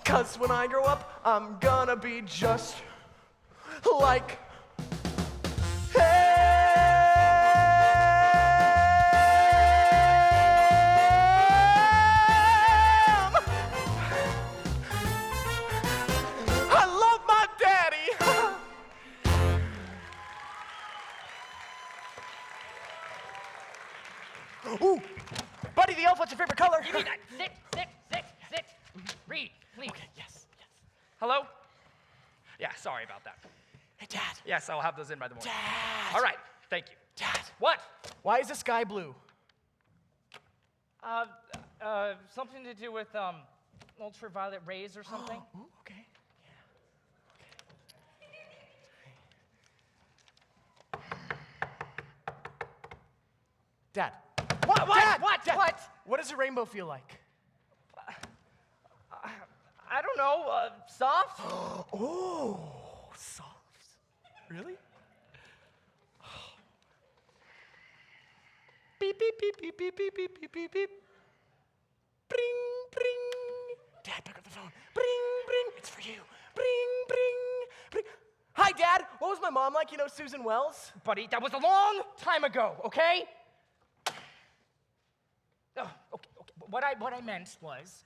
'Cause when I grow up, I'm gonna be just like him. I love my daddy. Ooh, Buddy the Elf, what's your favorite color? Give me that. Sit. Read, please. Okay, yes. Hello? Yeah, sorry about that. Hey, Dad. Yes, I'll have those in by the morning. Dad. All right, thank you. Dad. What? Why is the sky blue? Something to do with, ultraviolet rays or something? Ooh, okay. Dad. What? Dad, What? Dad, What? What does a rainbow feel like? I don't know. Soft? Oh, soft. Really? Beep, beep, beep, beep, beep, beep, beep, beep, beep, beep. Bring, bring. Dad, pick up the phone. Bring, bring. It's for you. Bring, bring, bring. Hi, Dad. What was my mom like? You know Susan Wells? Buddy, that was a long time ago, okay? Oh, okay. What I meant was,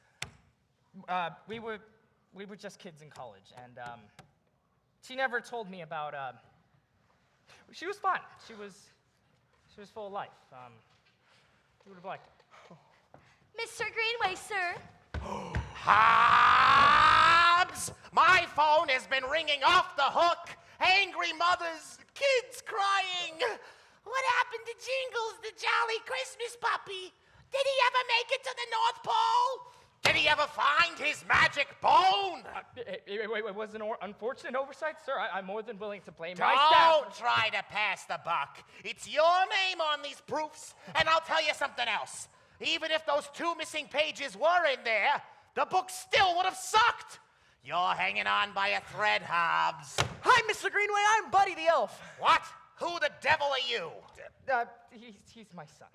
we were just kids in college, and she never told me about. She was fun. She was full of life. You would have liked it. Mr. Greenway, sir. Hobbs! My phone has been ringing off the hook. Angry mothers, kids crying. What happened to Jingles, the jolly Christmas puppy? Did he ever make it to the North Pole? Did he ever find his magic bone? Wait, was it an unfortunate oversight, sir? I'm more than willing to blame my staff. Don't try to pass the buck. It's your name on these proofs, and I'll tell you something else. Even if those 2 missing pages were in there, the book still would have sucked. You're hanging on by a thread, Hobbs. Hi, Mr. Greenway. I'm Buddy the Elf. What? Who the devil are you? He's my son.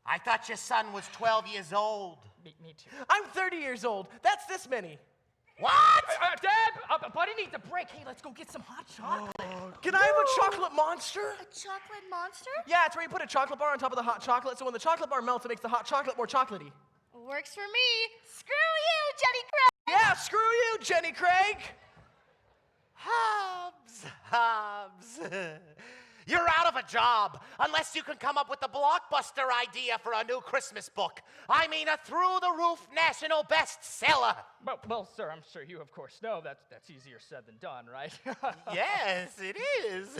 I thought your son was 12 years old. Me too. I'm 30 years old. That's this many. What? Dad, Buddy needs a break. Hey, let's go get some hot chocolate. Can I have a chocolate monster? A chocolate monster? Yeah, it's where you put a chocolate bar on top of the hot chocolate, so when the chocolate bar melts, it makes the hot chocolate more chocolatey. Works for me. Screw you, Jenny Craig. Yeah, screw you, Jenny Craig. Hobbs. You're out of a job unless you can come up with a blockbuster idea for a new Christmas book. I mean, a through-the-roof national bestseller. Well, sir, I'm sure you, of course, know that's easier said than done, right? Yes, it is.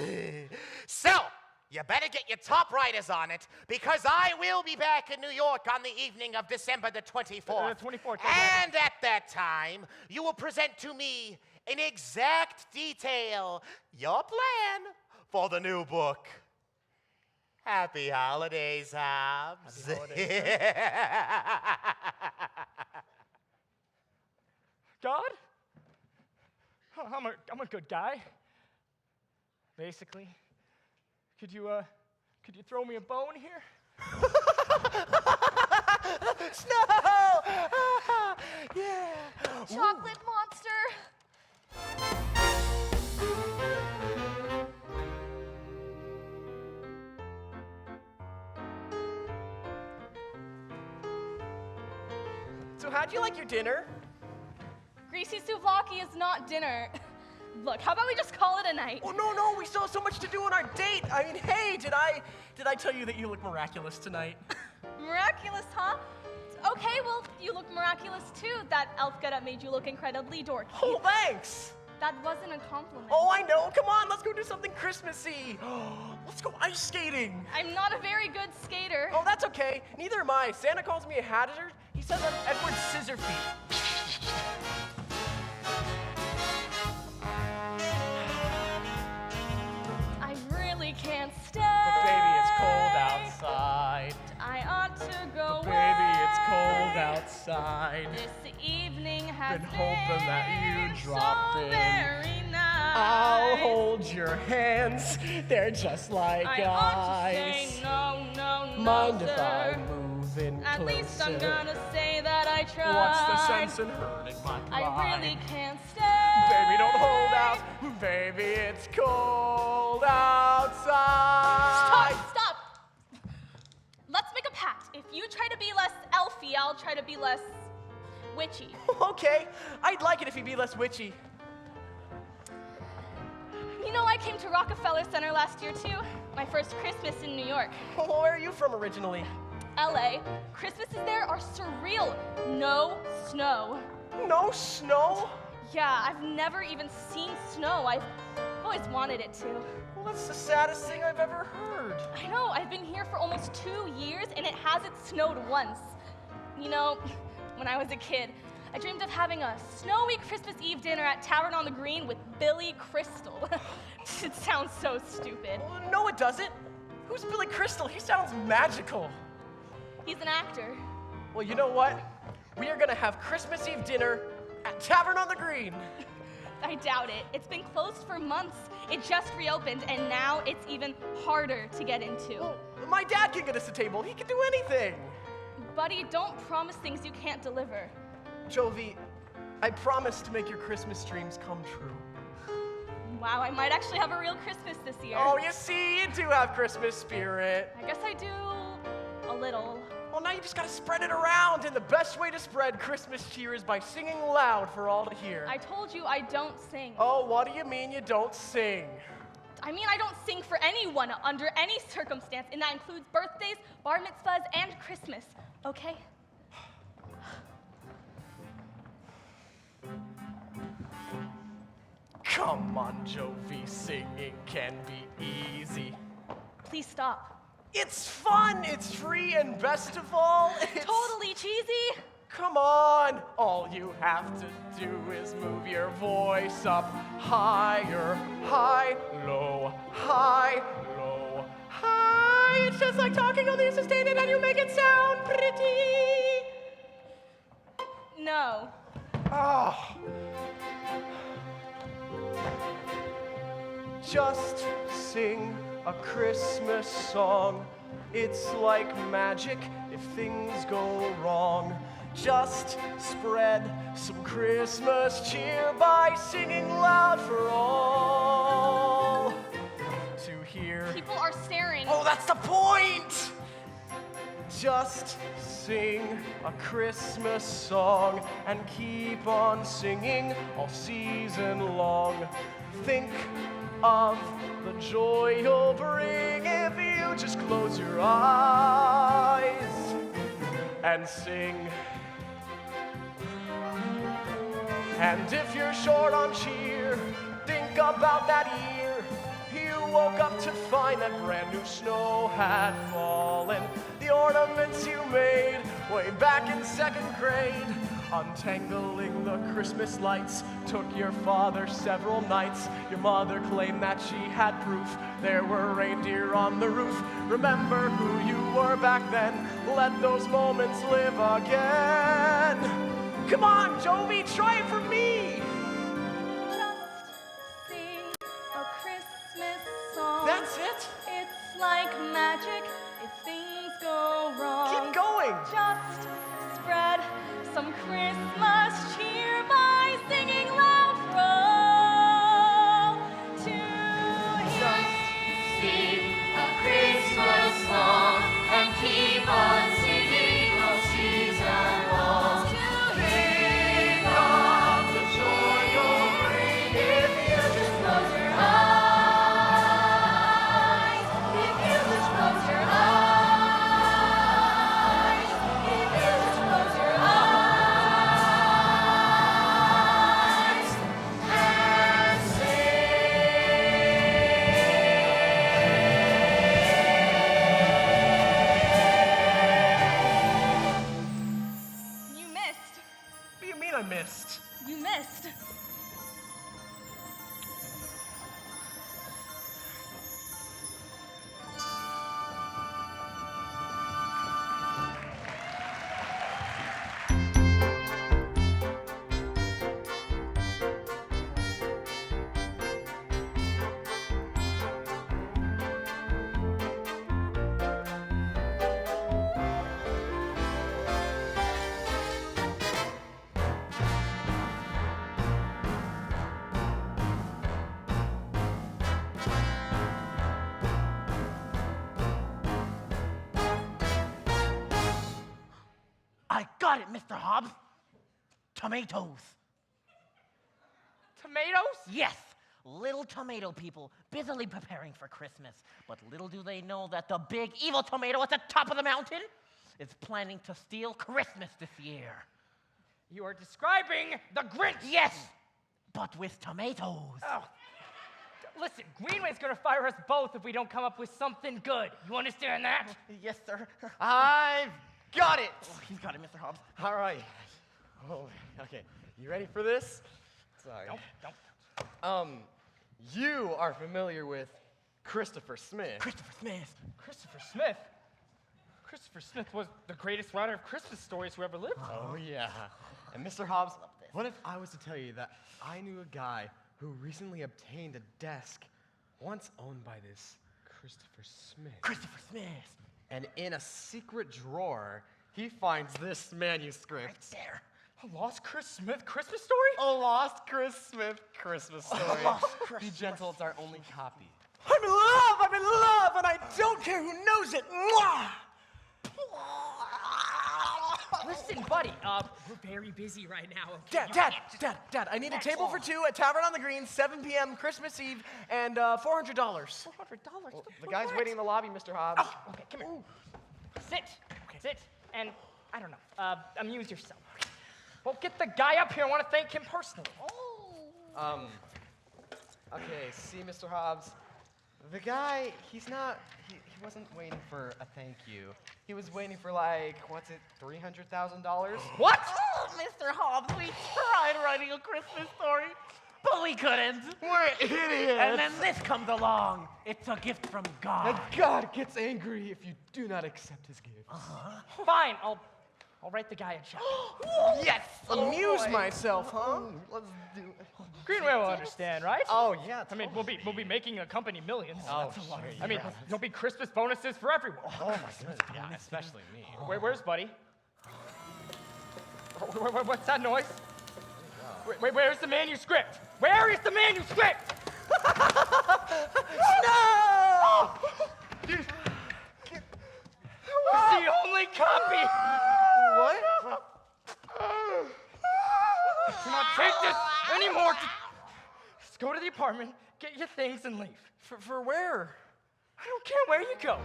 So, you better get your top writers on it, because I will be back in New York on the evening of December the 24th. 24th. And at that time, you will present to me in exact detail your plan for the new book. Happy holidays, Hobbs. Happy holidays, God? I'm a good guy. Basically. Could you throw me a bone here? Snow! Yeah. Chocolate monster. So how'd you like your dinner? Greasy souvlaki is not dinner. Look, how about we just call it a night? Oh, no, we still have so much to do on our date. I mean, hey, did I tell you that you look miraculous tonight? Miraculous, huh? Okay, well, you look miraculous too. That elf getup made you look incredibly dorky. Oh, thanks. That wasn't a compliment. Oh, I know. Come on, let's go do something Christmassy. Let's go ice skating. I'm not a very good skater. Oh, that's okay. Neither am I. Santa calls me a hazard. He says I'm Edward Scissorfeet. I really can't stay. But baby, it's cold outside. I ought to go But baby, it's cold outside. This evening has Been hoping that you drop so in. very nice. I'll hold your hands. They're just like I ought to ice. say no, no, no, Mind if sir. I move in At closer? least I'm gonna say that I tried. What's the sense in hurting my pride? I really can't stay. Baby, don't hold out. Baby, it's cold outside. Stop! Let's make a pact. If you try to be less elfy, I'll try to be less witchy. Okay, I'd like it if you'd be less witchy. You know, I came to Rockefeller Center last year too. My first Christmas in New York. Where are you from originally? LA. Christmases there are surreal. No snow. No snow? Yeah, I've never even seen snow. I've always wanted it to. Well, that's the saddest thing I've ever heard. I know, I've been here for almost 2 years and it hasn't snowed once. You know, when I was a kid, I dreamed of having a snowy Christmas Eve dinner at Tavern on the Green with Billy Crystal. It sounds so stupid. Well, no, it doesn't. Who's Billy Crystal? He sounds magical. He's an actor. Well, you know what? We are gonna have Christmas Eve dinner at Tavern on the Green. I doubt it. It's been closed for months. It just reopened, and now it's even harder to get into. Well, my dad can get us a table. He can do anything. Buddy, don't promise things you can't deliver. Jovi, I promise to make your Christmas dreams come true. Wow, I might actually have a real Christmas this year. Oh, you see, you do have Christmas spirit. I guess I do a little. Well, now you just gotta spread it around, and the best way to spread Christmas cheer is by singing loud for all to hear. I told you I don't sing. Oh, what do you mean you don't sing? I mean, I don't sing for anyone under any circumstance, and that includes birthdays, bar mitzvahs, and Christmas, okay? Come on, Jovi, singing can be easy. Please stop. It's fun, it's free, and best of all, it's... Totally cheesy. Come on, all you have to do is move your voice up higher, high, low, high, low, high. It's just like talking on the sustained and you make it sound pretty. No. Oh. Just sing a Christmas song. It's like magic if things go wrong. Just spread some Christmas cheer by singing loud for all to hear. People are staring. Oh, that's the point! Just sing a Christmas song and keep on singing all season long. Think of the joy you'll bring if you just close your eyes and sing. And if you're short on cheer, think about that year you woke up to find that brand new snow had fallen. The ornaments you made way back in second grade, untangling the Christmas lights, took your father several nights. Your mother claimed that she had proof there were reindeer on the roof. Remember who you were back then, let those moments live again. Come on, Jovi, try it for me. Just sing a Christmas song. That's it? It's like magic if things go wrong. Keep going. Just spread some Christmas cheer by singing loud for all to hear. Sing a Christmas song and keep on singing all season long. Think of the joy you'll bring if you just close your eyes. If you just close your eyes. If you just close I got it, Mr. Hobbs. Tomatoes. Tomatoes? Yes, little tomato people busily preparing for Christmas. But little do they know that the big evil tomato at the top of the mountain is planning to steal Christmas this year. You are describing the Grinch. Yes, but with tomatoes. Oh. Listen, Greenway's gonna fire us both if we don't come up with something good. You understand that? Yes, sir. I've got it. Oh, he's got it, Mr. Hobbs. All right. Oh, okay. You ready for this? Sorry. Don't. You are familiar with Christopher Smith. Christopher Smith. Christopher Smith? Christopher Smith was the greatest writer of Christmas stories who ever lived. Oh, yeah. And Mr. Hobbs, what if I was to tell you that I knew a guy who recently obtained a desk once owned by this Christopher Smith? Christopher Smith. And in a secret drawer, he finds this manuscript. Right there. A Lost Chris Smith Christmas story? A Lost Chris Smith Christmas story. Lost Chris Be gentle, it's our only copy. I'm in love, and I don't care who knows it. Mwah! Listen, buddy, we're very busy right now. Okay? Dad, I need a table for two at Tavern on the Green, 7 p.m. Christmas Eve, and $400. $400? The guy's waiting in the lobby, Mr. Hobbs. Oh, okay, come here. Sit. Sit, and, I don't know, amuse yourself. Well, get the guy up here. I want to thank him personally. Okay, see, Mr. Hobbs, the guy, he wasn't waiting for a thank you. He was waiting for, like, what's it, $300,000? What? Oh, Mr. Hobbs, we tried writing a Christmas story, but we couldn't. We're idiots. And then this comes along. It's a gift from God. And God gets angry if you do not accept his gift. Fine, I'll write the guy a check. Yes. Amuse myself, huh? Let's do it. Greenway will understand, right? Oh, yeah. I mean, we'll be making a company millions. Oh, I mean, there'll be Christmas bonuses for everyone. Oh, my goodness. Yeah, especially me. Where's Buddy? What's that noise? Where's the manuscript? Where is the manuscript? No! It's the only copy. What? Do not take this anymore. Just go to the apartment, get your things, and leave. For where? I don't care where you go.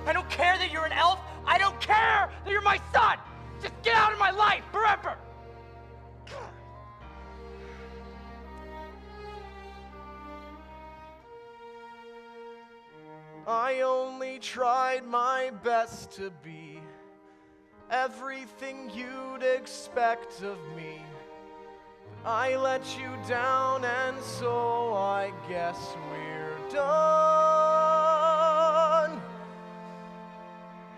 I don't care that you're an elf. I don't care that you're my son. Just get out of my life forever. I only tried my best to be everything you'd expect of me. I let you down, and so I guess we're done.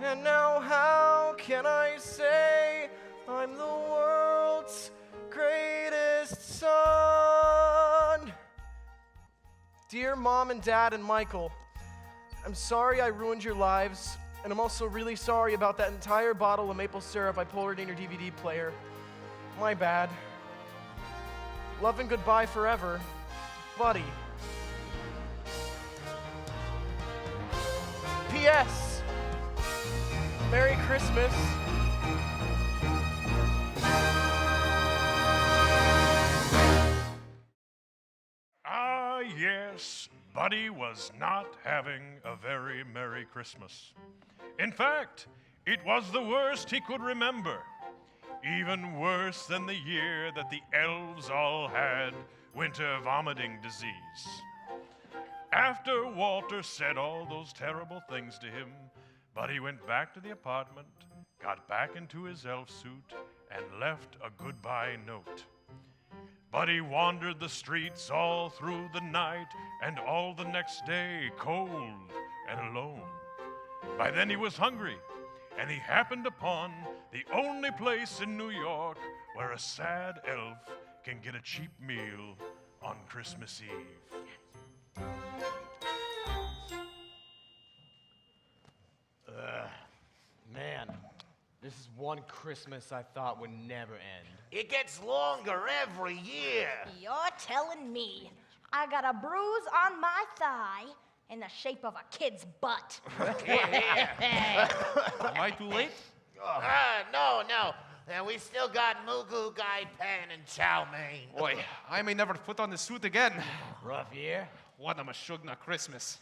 And now how can I say I'm the world's greatest son? Dear Mom and Dad and Michael, I'm sorry I ruined your lives, and I'm also really sorry about that entire bottle of maple syrup I poured in your DVD player. My bad. Love and goodbye forever, Buddy. P.S. Merry Christmas. Ah, yes, Buddy was not having a very Merry Christmas. In fact, it was the worst he could remember. Even worse than the year that the elves all had winter vomiting disease. After Walter said all those terrible things to him, Buddy went back to the apartment, got back into his elf suit, and left a goodbye note. Buddy wandered the streets all through the night and all the next day, cold and alone. By then he was hungry, and he happened upon the only place in New York where a sad elf can get a cheap meal on Christmas Eve. Man, this is one Christmas I thought would never end. It gets longer every year. You're telling me I got a bruise on my thigh in the shape of a kid's butt. Am I too late? No. And we still got Mugu, Gai Pan, and Chow Mein. Boy, I may never put on the suit again. Rough year? What a mashugna Christmas.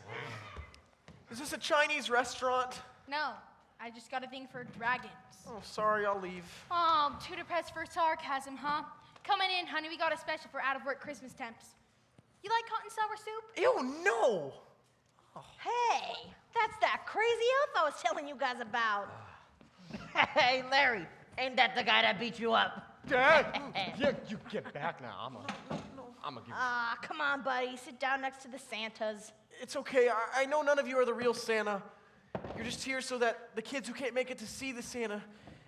Is this a Chinese restaurant? No, I just got a thing for dragons. Oh, sorry, I'll leave. Oh, too depressed for sarcasm, huh? Coming in, honey, we got a special for out-of-work Christmas temps. You like hot and sour soup? Ew, no! Hey, that's that crazy elf I was telling you guys about. Hey, Larry, ain't that the guy that beat you up? Dad! Yeah, you get back now. I'm gonna give you... Ah, come on, buddy. Sit down next to the Santas. It's okay. I know none of you are the real Santa. You're just here so that the kids who can't make it to see the Santa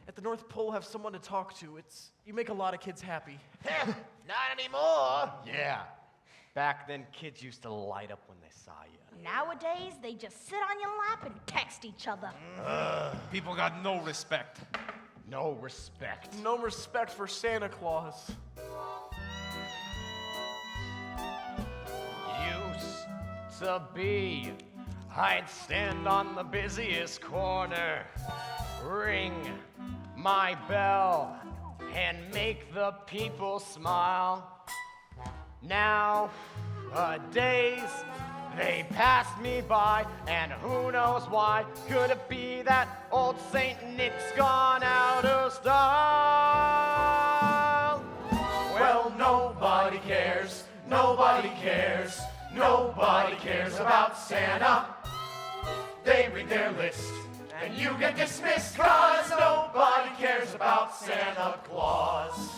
at the North Pole have someone to talk to. You make a lot of kids happy. Not anymore. Yeah. Back then, kids used to light up when they saw you. Nowadays, they just sit on your lap and text each other. People got no respect. No respect. No respect for Santa Claus. Used to be, I'd stand on the busiest corner, ring my bell, and make the people smile. Nowadays, they pass me by, and who knows why? Could it be that old Saint Nick's gone out of style? Well, nobody cares, nobody cares, nobody cares about Santa. They read their list, and you get dismissed, 'cause nobody cares about Santa Claus.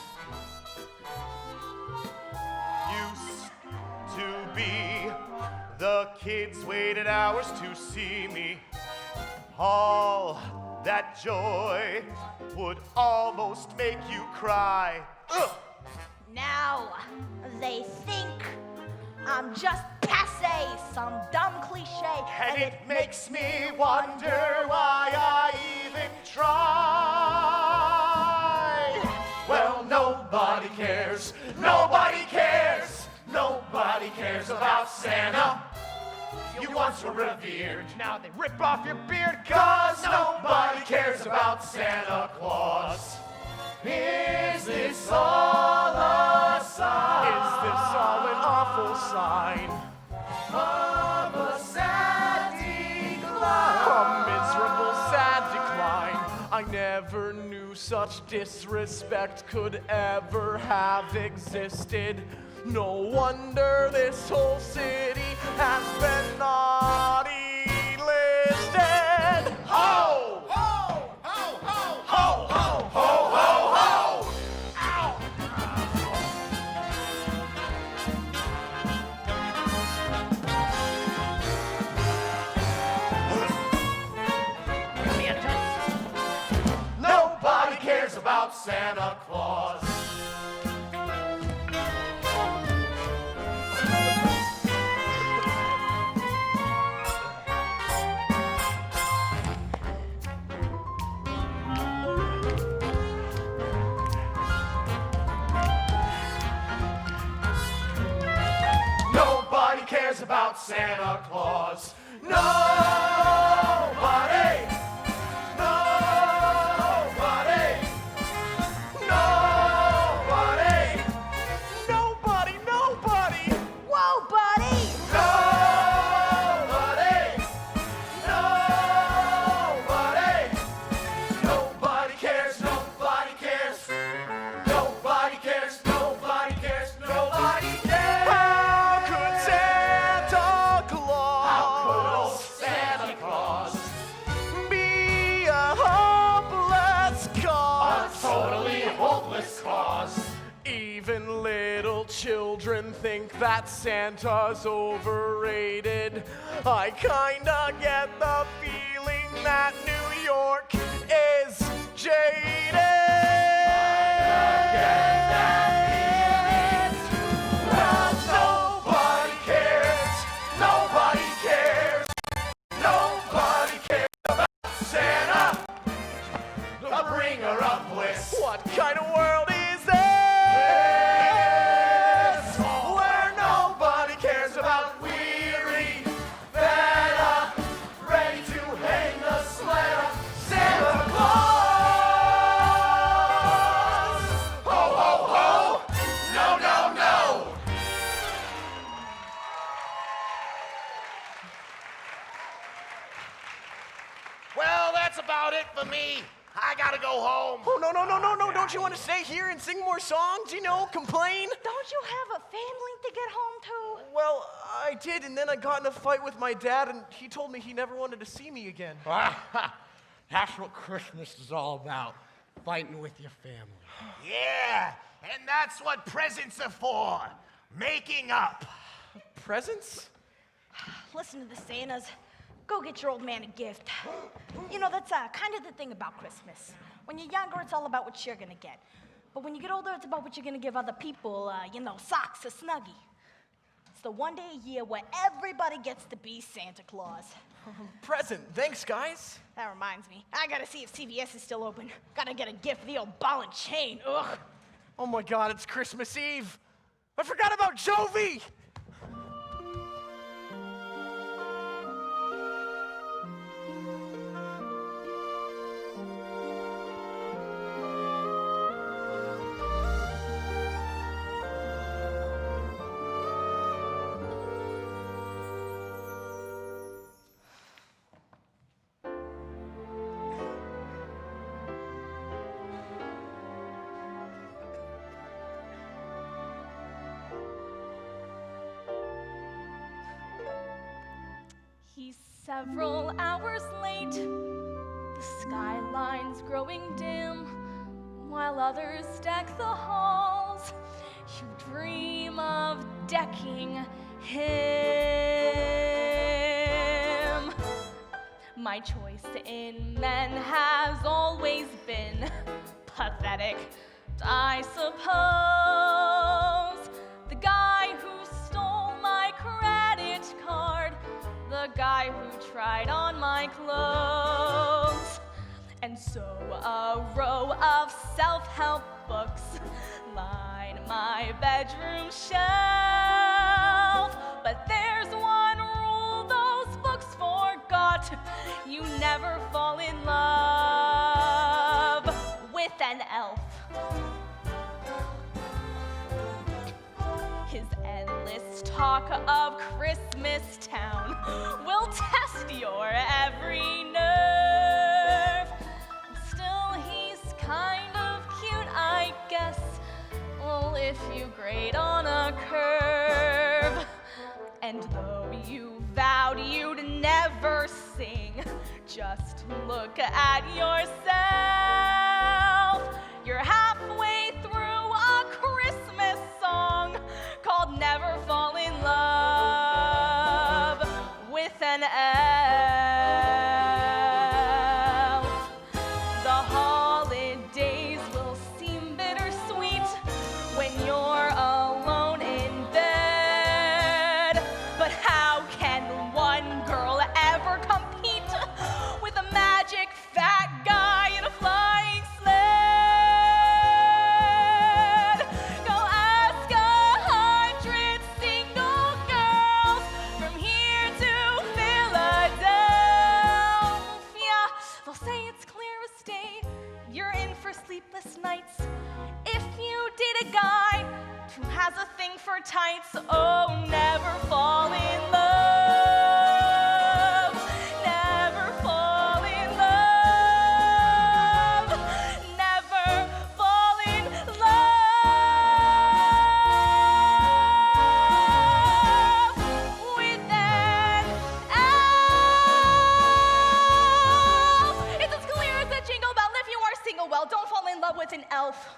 Used to be, the kids waited hours to see me. All that joy would almost make you cry. Ugh. Now, they think I'm just passe, some dumb cliche. And it makes me wonder why I even tried. Well, nobody cares, nobody cares, nobody cares about Santa. You once were revered, now they rip off your beard, 'cause nobody cares about Santa Claus. Is this all a sign? Is this all an awful sign of a sad decline? A miserable, sad decline. I never knew such disrespect could ever have existed. No wonder this whole city has been naughty listed. Ho! Ho! Ho! Ho! Ho! Ho! Ho! Ho! Ho! Ow! Nobody cares about Santa Claus. Nobody cares about Santa Claus. Nobody. Nobody. Nobody. Nobody. Nobody. Whoa, buddy! Nobody. Nobody. Nobody cares. Nobody cares. Nobody cares. Nobody cares. Nobody cares. How could Santa Claus? How could old Santa Claus be a hopeless cause? A totally hopeless cause. Even little children think that Santa's overrated. I kinda get the feeling that New York is jaded. Well, nobody cares. Nobody cares. Nobody cares about Santa, the bringer of bliss. What kind of world is this? Where nobody cares about weary, fed up, ready to hang the sled that's about it for me. I gotta go home. Oh, no. Don't you want to stay here and sing more songs, complain? Don't you have a family to get home to? Well, I did, and then I got in a fight with my dad, and he told me he never wanted to see me again. That's what Christmas is all about. Fighting with your family. Yeah, and that's what presents are for. Making up. Presents? Listen to the Santas. Go get your old man a gift. That's kind of the thing about Christmas. When you're younger, it's all about what you're gonna get. But when you get older, it's about what you're gonna give other people, socks, a snuggie. It's the one day a year where everybody gets to be Santa Claus. Present. Thanks, guys. That reminds me. I gotta see if CVS is still open. Gotta get a gift for the old ball and chain. Ugh. Oh my God, it's Christmas Eve. I forgot about Jovi. He's several hours late, the skyline's growing dim, while others deck the halls. You dream of decking him. My choice in men has always been pathetic, I suppose. The guy who stole my credit card, the guy who tried on my clothes. And so a row of self-help books line my bedroom shelf. But there's one rule those books forgot: you never fall in love with an elf. His endless talk of Christmas Town will test your every nerve. Still, he's kind of cute, I guess. Well, if you grade on a curve. And though you vowed you'd never sing, just look at yourself. You're halfway through a Christmas song called Never Fall in Love with an elf. The holidays will seem bittersweet when you're alone in bed. But how can one girl ever compete with a magic fat guy in a flying sled? Go ask 100 single girls from here to Philadelphia. They'll say it's clear as day you're in for sleepless nights. If you date a guy who has a thing for tights, oh, never fall in love. Never fall in love. Never fall in love with an elf. It's as clear as a jingle bell. If you are single, well, don't fall in love with an elf.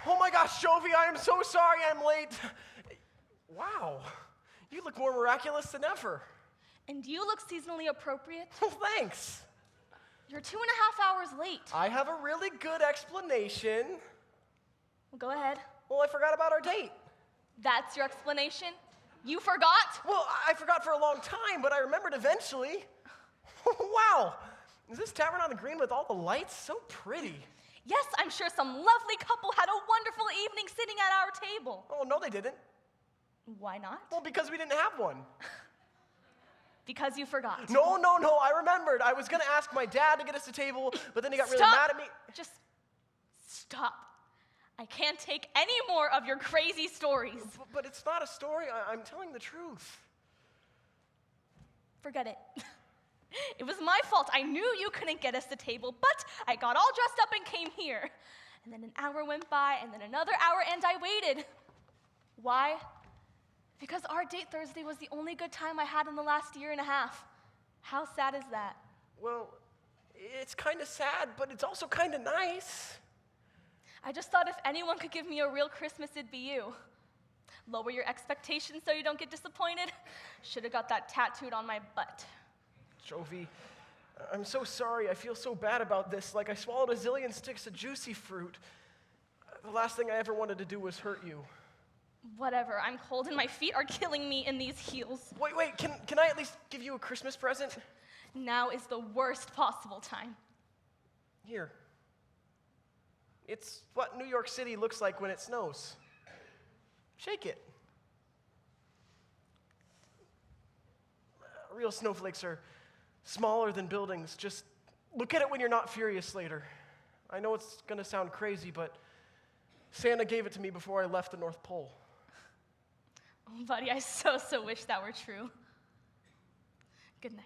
Oh my gosh, Jovi, I am so sorry I'm late. Wow, you look more miraculous than ever. And you look seasonally appropriate. Well, thanks. You're 2.5 hours late. I have a really good explanation. Well, go ahead. Well, I forgot about our date. That's your explanation? You forgot? Well, I forgot for a long time, but I remembered eventually. Wow, is this tavern on the green with all the lights so pretty? Yes, I'm sure some lovely couple had a wonderful evening sitting at our table. Oh, no, they didn't. Why not? Well, because we didn't have one. Because you forgot. No, I remembered. I was going to ask my dad to get us a table, but then he got really Stop. mad at me. Just stop. I can't take any more of your crazy stories. But it's not a story. I'm telling the truth. Forget it. It was my fault. I knew you couldn't get us the table, but I got all dressed up and came here. And then an hour went by, and then another hour, and I waited. Why? Because our date Thursday was the only good time I had in the last year and a half. How sad is that? Well, it's kind of sad, but it's also kind of nice. I just thought if anyone could give me a real Christmas, it'd be you. Lower your expectations so you don't get disappointed. Should have got that tattooed on my butt. Jovi, I'm so sorry. I feel so bad about this. Like I swallowed a zillion sticks of juicy fruit. The last thing I ever wanted to do was hurt you. Whatever, I'm cold and my feet are killing me in these heels. Wait, can I at least give you a Christmas present? Now is the worst possible time. Here. It's what New York City looks like when it snows. Shake it. Real snowflakes are smaller than buildings. Just look at it when you're not furious later. I know it's gonna sound crazy, but Santa gave it to me before I left the North Pole. Oh, buddy, I so wish that were true. Good night.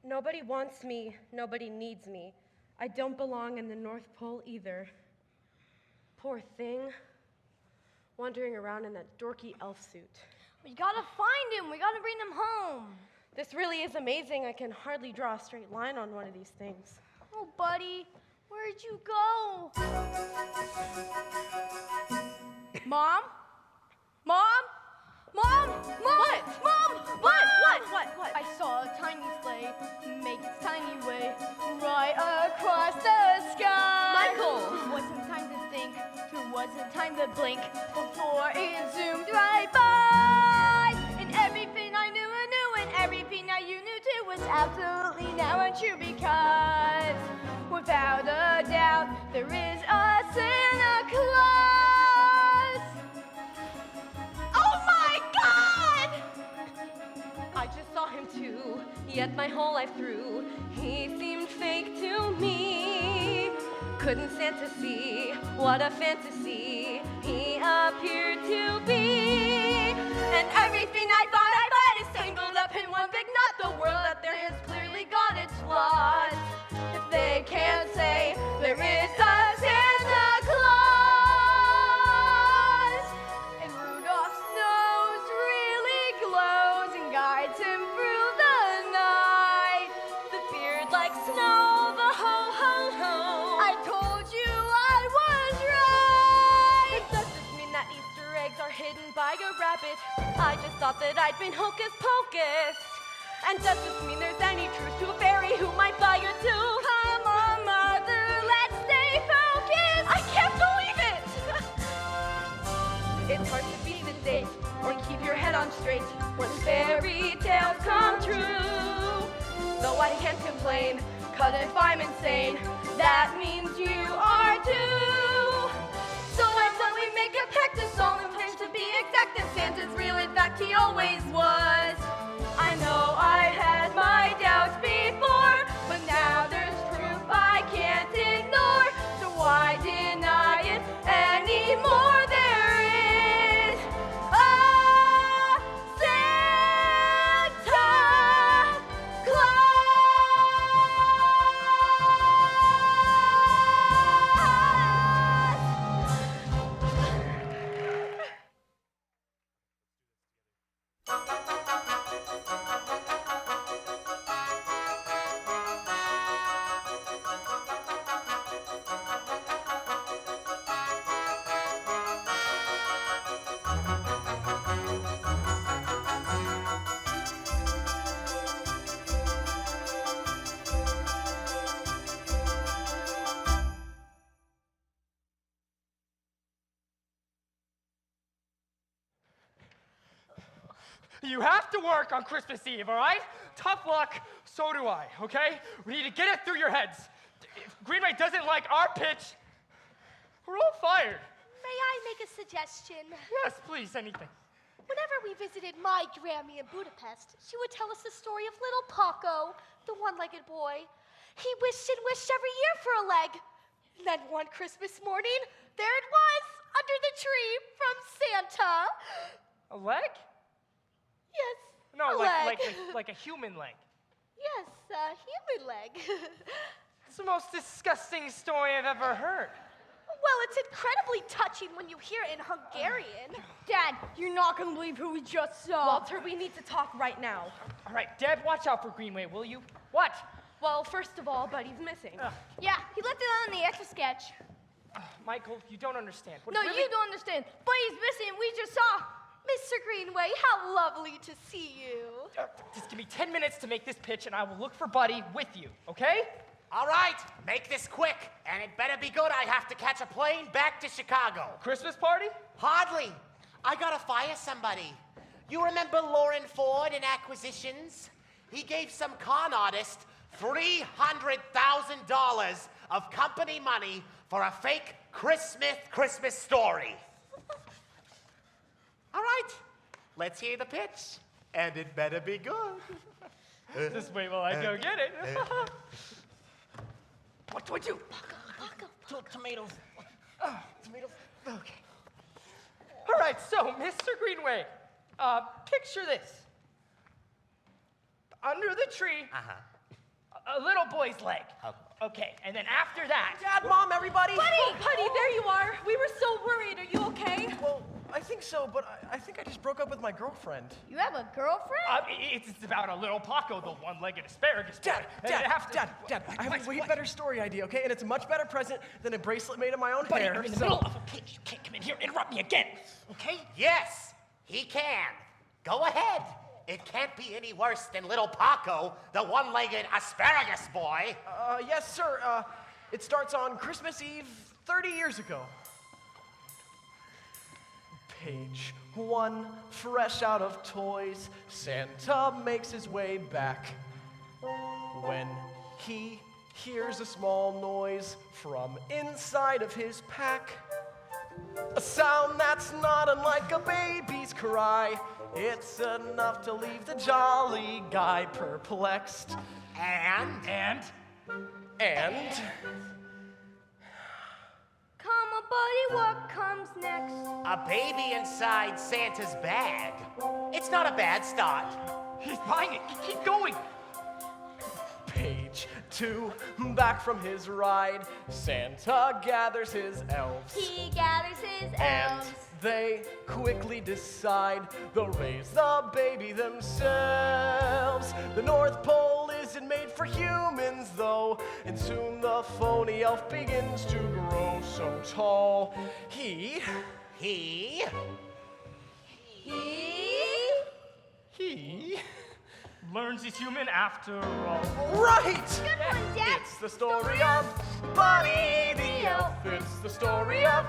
Nobody wants me, nobody needs me. I don't belong in the North Pole either. Poor thing, wandering around in that dorky elf suit. We gotta find him. We gotta bring him home. This really is amazing. I can hardly draw a straight line on one of these things. Oh, buddy, where'd you go? Mom? Mom? Mom? Mom? Mom? What? I saw a tiny sleigh make its tiny way right across the sky. Michael! There wasn't time to think, there wasn't time to blink before it zoomed right by. And everything I knew, and everything that you knew too was absolutely now untrue because without a doubt, there is a Santa Claus. Oh my God! I just saw him too, yet my whole life through, he seemed fake to me. Couldn't Santa see what a fantasy he appeared to be? And everything I thought is tangled up in one big knot. The world out there has clearly got its flaws. If they can't say there is a Santa Claus, and Rudolph's nose really glows and guides him through the night. The beard like snow, the ho-ho-ho. I told you I was right. It doesn't mean that Easter eggs are hidden by a rabbit. I just thought that I'd been hocus pocus. And doesn't mean there's any truth to a fairy who might buy you too. Come on, mother, let's stay focused. I can't believe it! It's hard to beat the date or keep your head on straight when fairy tales come true. Though I can't complain, 'cause if I'm insane, that means you are too. So why don't we make a pact, a solemn pledge to be exact, that Santa's real, in fact he always was. I know I had my doubts before, but now there's proof I can't ignore. So why deny it anymore? There is a Santa Claus. You have to work on Christmas Eve, all right? Tough luck, so do I, okay? We need to get it through your heads. If Greenway doesn't like our pitch, we're all fired. May I make a suggestion? Yes, please, anything. Whenever we visited my Grammy in Budapest, she would tell us the story of little Paco, the one-legged boy. He wished and wished every year for a leg. And then one Christmas morning, there it was, under the tree from Santa. A leg? Yes, No, a like leg. a human leg. Yes, a human leg. It's the most disgusting story I've ever heard. Well, it's incredibly touching when you hear it in Hungarian. Dad, you're not gonna believe who we just saw. Walter, we need to talk right now. All right, Deb, watch out for Greenway, will you? What? Well, first of all, Buddy's missing. Yeah, he left it on in the Etch-a-Sketch. Michael, you don't understand. What No, really- you don't understand. But he's missing. We just saw. Mr. Greenway, how lovely to see you. Just give me 10 minutes to make this pitch, and I will look for Buddy with you, okay? All right, make this quick, and it better be good. I have to catch a plane back to Chicago. Christmas party? Hardly. I gotta fire somebody. You remember Lauren Ford in Acquisitions? He gave some con artist $300,000 of company money for a fake Christmas story. All right, let's hear the pitch, and it better be good. Just wait while I go get it. What do I do? Tomatoes. Tomatoes. Okay. All right, so, Mr. Greenway, picture this. Under the tree, a little boy's leg. Okay, and then after that... Dad, Mom, everybody! Buddy, there you are. We were so worried. Are you okay? Well, I think so, but I think I just broke up with my girlfriend. You have a girlfriend? It's about a little Paco, the one-legged asparagus. Dad, boy. Dad, And it has to- Dad, I have a way better story idea, okay? And it's a much better present than a bracelet made of my own Buddy, hair. I'm in the middle of a pitch. You can't come in here and interrupt me again, okay? Yes, he can. Go ahead. It can't be any worse than little Paco, the one-legged asparagus boy. Yes, sir. It starts on Christmas Eve 30 years ago. Page 1, fresh out of toys, Santa makes his way back. When he hears a small noise from inside of his pack, a sound that's not unlike a baby's cry. It's enough to leave the jolly guy perplexed. And? Come on, buddy, what comes next? A baby inside Santa's bag. It's not a bad start. He's buying it. Keep going. Page 2, back from his ride, Santa gathers his elves. He gathers his And elves. they quickly decide they'll raise the baby themselves. The North Pole isn't made for humans, though, and soon the phony elf begins to grow so tall. He learns he's human after all. Right! Good one, Dad. It's the story of Buddy the Elf. It's the story of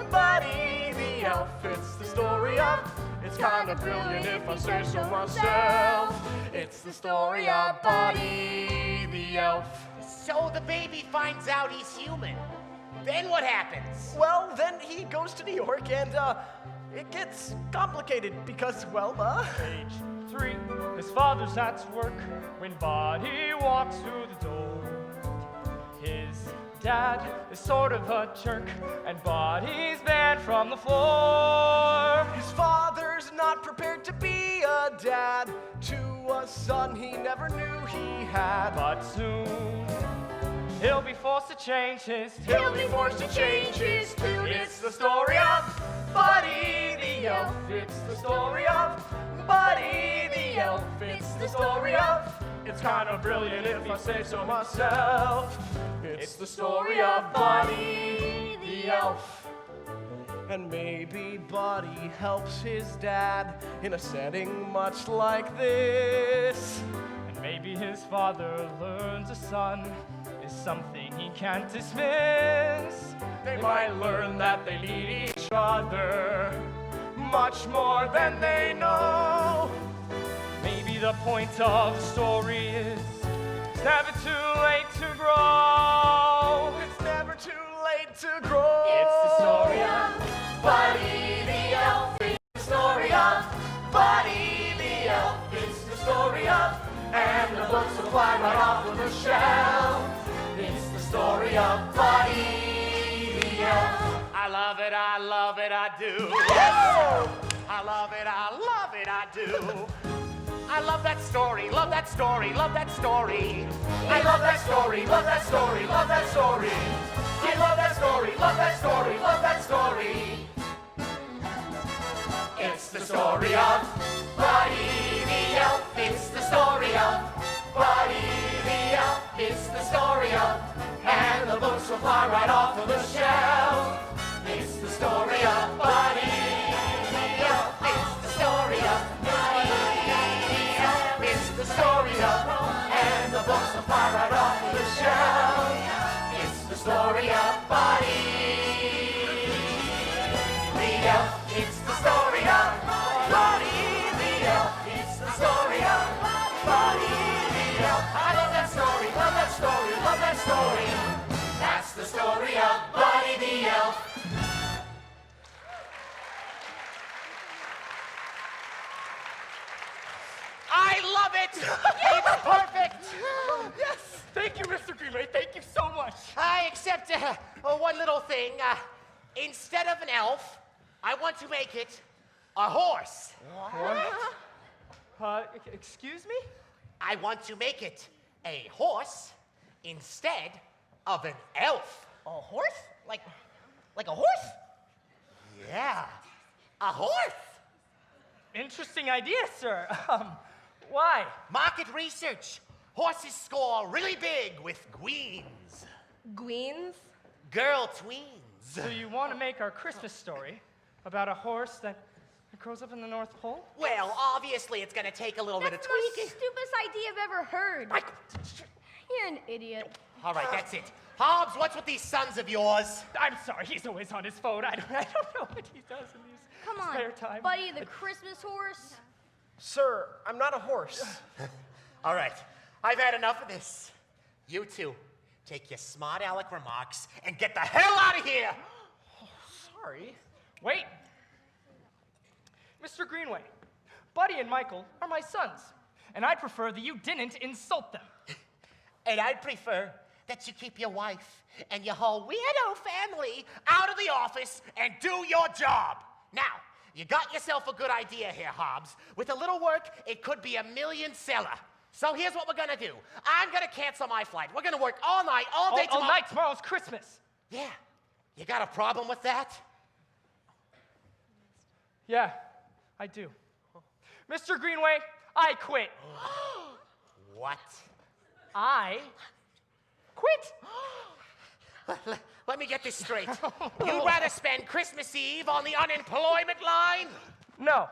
Buddy the Elf. It's the story of. It's kind of brilliant if I say so myself. It's the story of Buddy the Elf. So the baby finds out he's human. Then what happens? Well, then he goes to New York and, it gets complicated because, well, Page 3, his father's at work when Buddy walks through the door. His dad is sort of a jerk, and Buddy's banned from the floor. His father's not prepared to be a dad to a son he never knew he had. But soon, he'll be forced to change his tune. He'll be forced to change his tune. It's the story of Buddy the Elf. It's the story of Buddy the Elf. It's the story of. It's kind of brilliant if I say so myself. It's the story of Buddy the Elf. And maybe Buddy helps his dad in a setting much like this. And maybe his father learns a son is something he can't dismiss. They might learn that they need each other much more than they know. Maybe the point of the story is it's never too late to grow. It's never too late to grow. It's the story of Buddy the Elf. It's the story of Buddy the Elf. It's the story of, and the books will fly right off of the shelf. It's the story of Buddy the Elf. I love it, I love it, I do. I love it, I love it, I do. I love that story, love that story, love that story. I love that story, love that story, love that story. I love that story, love that story, love that story. It's the story of Buddy the Elf. It's the story of Buddy the Elf. It's the story of, and the books will fly right off of the shelf. It's the story of Buddy the Elf. It's the story of Buddy the Elf. It's the story of, and the books will fly right off of the shelf. It's the story of Buddy the Elf. It's the story of Buddy the Elf. It's the story of Buddy the Elf. I love that story, love that story, love that story. That's the story of Buddy the Elf. I love it! It's perfect! Yes! Thank you, Mr. Greenway. Thank you so much. Except one little thing. Instead of an elf, I want to make it a horse. Excuse me? I want to make it a horse instead of an elf. A horse? Like a horse? Yeah, a horse. Interesting idea, sir. Why? Market research. Horses score really big with gweens. Gweens? Girl tweens. So you want to make our Christmas story about a horse that grows up in the North Pole? Well, obviously it's gonna take a little bit of That's the tweaking. stupidest idea I've ever heard. You're an idiot. All right, that's it. Hobbs, what's with these sons of yours? I'm sorry, he's always on his phone. I don't know what he does in his Come on, spare time. Buddy the Christmas horse. Sir, I'm not a horse. All right, I've had enough of this. You two, take your smart aleck remarks and get the hell out of here! Sorry. Wait. Mr. Greenway, Buddy and Michael are my sons, and I'd prefer that you didn't insult them. And I'd prefer that you keep your wife and your whole weirdo family out of the office and do your job. Now, you got yourself a good idea here, Hobbs. With a little work, it could be $1 million seller. So here's what we're gonna do. I'm gonna cancel my flight. We're gonna work all night, all day tomorrow. All night, tomorrow's Christmas. Yeah. You got a problem with that? Yeah, I do. Mr. Greenway, I quit. What? I quit. Let me get this straight. You'd rather spend Christmas Eve on the unemployment line? No,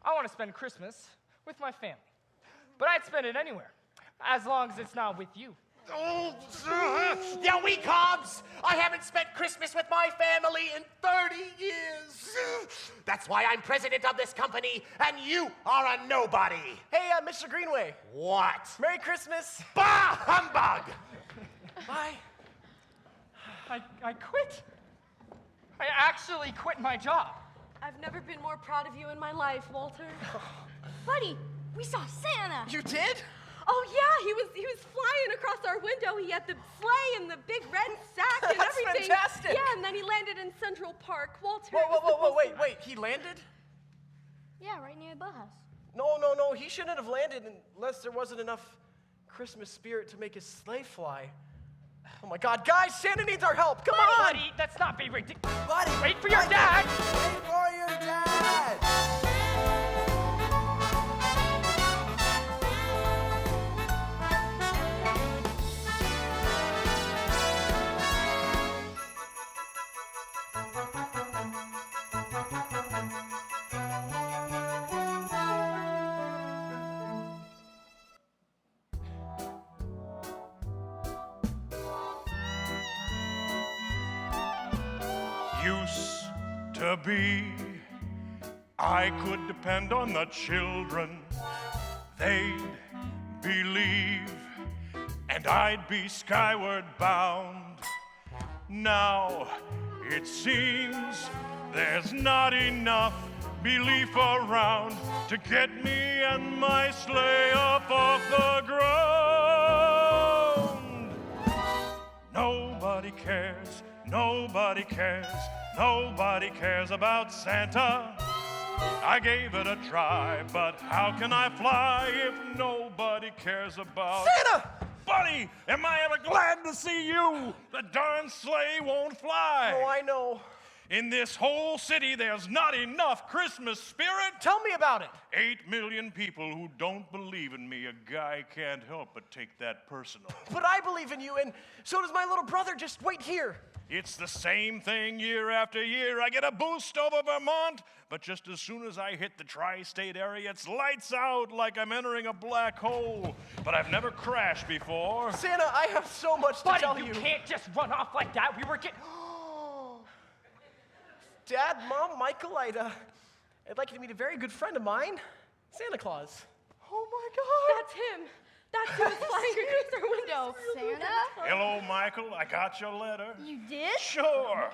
I want to spend Christmas with my family. But I'd spend it anywhere, as long as it's not with you. You weak Hobbs! I haven't spent Christmas with my family in 30 years. That's why I'm president of this company, and you are a nobody. Hey, Mr. Greenway. What? Merry Christmas. Bah, humbug! Bye. I quit. I actually quit my job. I've never been more proud of you in my life, Walter. Buddy, we saw Santa. You did? Oh yeah, he was flying across our window. He had the sleigh and the big red sack and That's everything. fantastic. Yeah, and then he landed in Central Park. Walter. Whoa, wait. He landed? Yeah, right near the boathouse. No. He shouldn't have landed unless there wasn't enough Christmas spirit to make his sleigh fly. Oh my God, guys, Santa needs our help. Come on. Buddy, let's not be ridiculous. Buddy, wait for your dad. Wait for your dad. Used to be, I could depend on the children. they'd believe, and I'd be skyward bound. Now it seems there's not enough belief around to get me and my sleigh up off the ground. Nobody cares, nobody cares, nobody cares about Santa. I gave it a try, but how can I fly if nobody cares about Santa! Buddy, am I ever glad to see you? The darn sleigh won't fly. Oh, I know. In this whole city, there's not enough Christmas spirit. Tell me about it. 8 million people who don't believe in me. A guy can't help but take that personal. But I believe in you, and so does my little brother. Just wait here. It's the same thing year after year. I get a boost over Vermont, but just as soon as I hit the tri-state area, it's lights out like I'm entering a black hole. But I've never crashed before. Santa, I have so much to tell you. You can't just run off like that. We were getting... Dad, Mom, Michael, I'd like you to meet a very good friend of mine, Santa Claus. Oh my God. That's him. That's who was flying across our window. Santa? Hello, Michael. I got your letter. You did? Sure.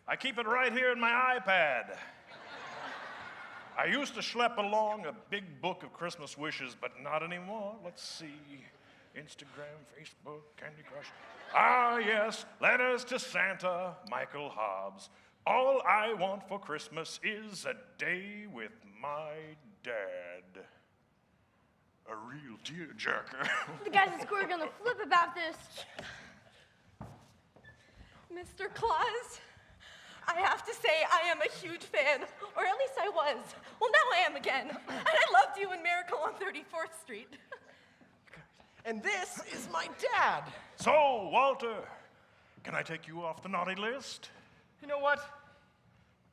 I keep it right here in my iPad. I used to schlep along a big book of Christmas wishes, but not anymore. Let's see. Instagram, Facebook, Candy Crush. Ah, yes. Letters to Santa, Michael Hobbs. All I want for Christmas is a day with my dad. A real tearjerker. The guys at school are gonna flip about this. Mr. Claus, I have to say I am a huge fan, or at least I was. Well, now I am again. And I loved you in Miracle on 34th Street. And this is my dad. So, Walter, can I take you off the naughty list? You know what?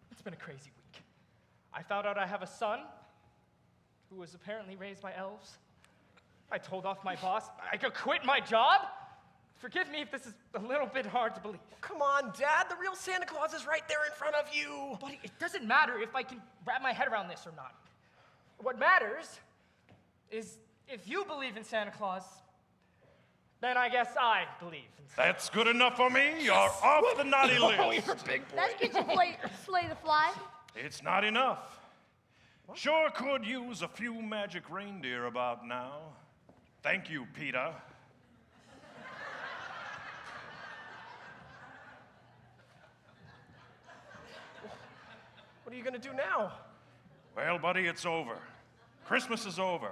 It's been a crazy week. I found out I have a son who was apparently raised by elves. I told off my boss I could quit my job. Forgive me if this is a little bit hard to believe. Come on, Dad. The real Santa Claus is right there in front of you. Buddy, it doesn't matter if I can wrap my head around this or not. What matters is if you believe in Santa Claus, then I guess I believe in Santa. That's good enough for me. You're off the naughty list. Let's get you Slay the Fly. It's not enough. Sure could use a few magic reindeer about now. Thank you, Peter. What are you gonna do now? Well, buddy, it's over. Christmas is over.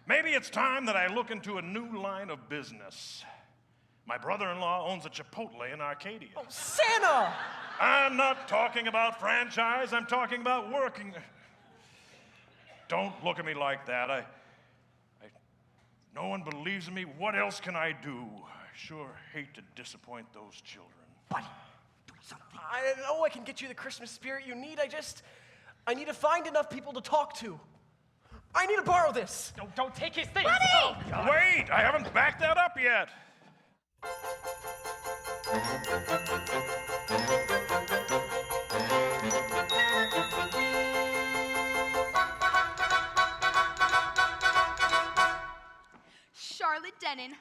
Maybe it's time that I look into a new line of business. My brother-in-law owns a Chipotle in Arcadia. Oh, Santa! I'm not talking about franchise. I'm talking about working. Don't look at me like that. No one believes in me. What else can I do? I sure hate to disappoint those children. Buddy, do something. I know I can get you the Christmas spirit you need. I need to find enough people to talk to. I need to borrow this. Don't take his things. Buddy! Oh, God. Wait, I haven't backed that up yet. Charlotte Denon,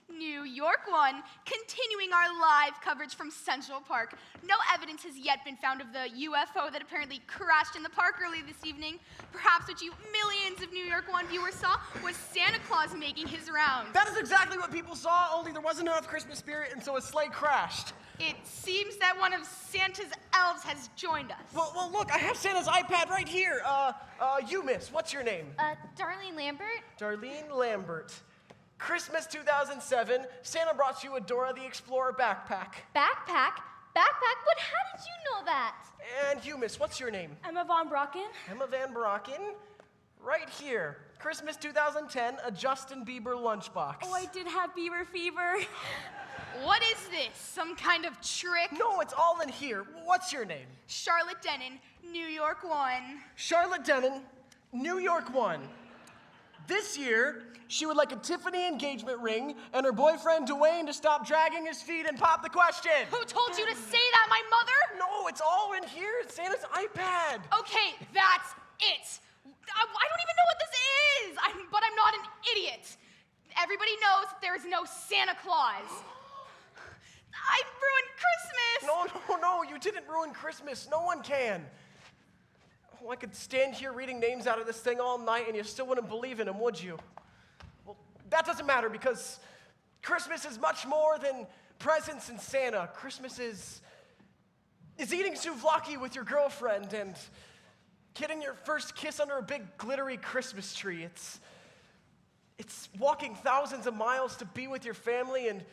New York 1, continuing our live coverage from Central Park. No evidence has yet been found of the UFO that apparently crashed in the park early this evening. Perhaps what you millions of New York 1 viewers saw was Santa Claus making his rounds. That is exactly what people saw, only there wasn't enough Christmas spirit, and so a sleigh crashed. It seems that one of Santa's elves has joined us. Well, look, I have Santa's iPad right here. You, miss, what's your name? Darlene Lambert? Darlene Lambert. Christmas 2007, Santa brought you a Dora the Explorer backpack. Backpack? Backpack? But how did you know that? And you, miss, what's your name? Emma Von Brocken. Emma Van Brocken. Right here. Christmas 2010, a Justin Bieber lunchbox. Oh, I did have Bieber fever. What is this? Some kind of trick? No, it's all in here. What's your name? Charlotte Denon, New York 1. Charlotte Denon, New York 1. This year, she would like a Tiffany engagement ring and her boyfriend Dwayne to stop dragging his feet and pop the question. Who told you to say that, my mother? No, it's all in here. It's Santa's iPad. Okay, that's it. I don't even know what this is, but I'm not an idiot. Everybody knows that there is no Santa Claus. I ruined Christmas. No, you didn't ruin Christmas. No one can. Oh, I could stand here reading names out of this thing all night and you still wouldn't believe in them, would you? Well, that doesn't matter because Christmas is much more than presents and Santa. Christmas is eating souvlaki with your girlfriend and getting your first kiss under a big glittery Christmas tree. It's walking thousands of miles to be with your family and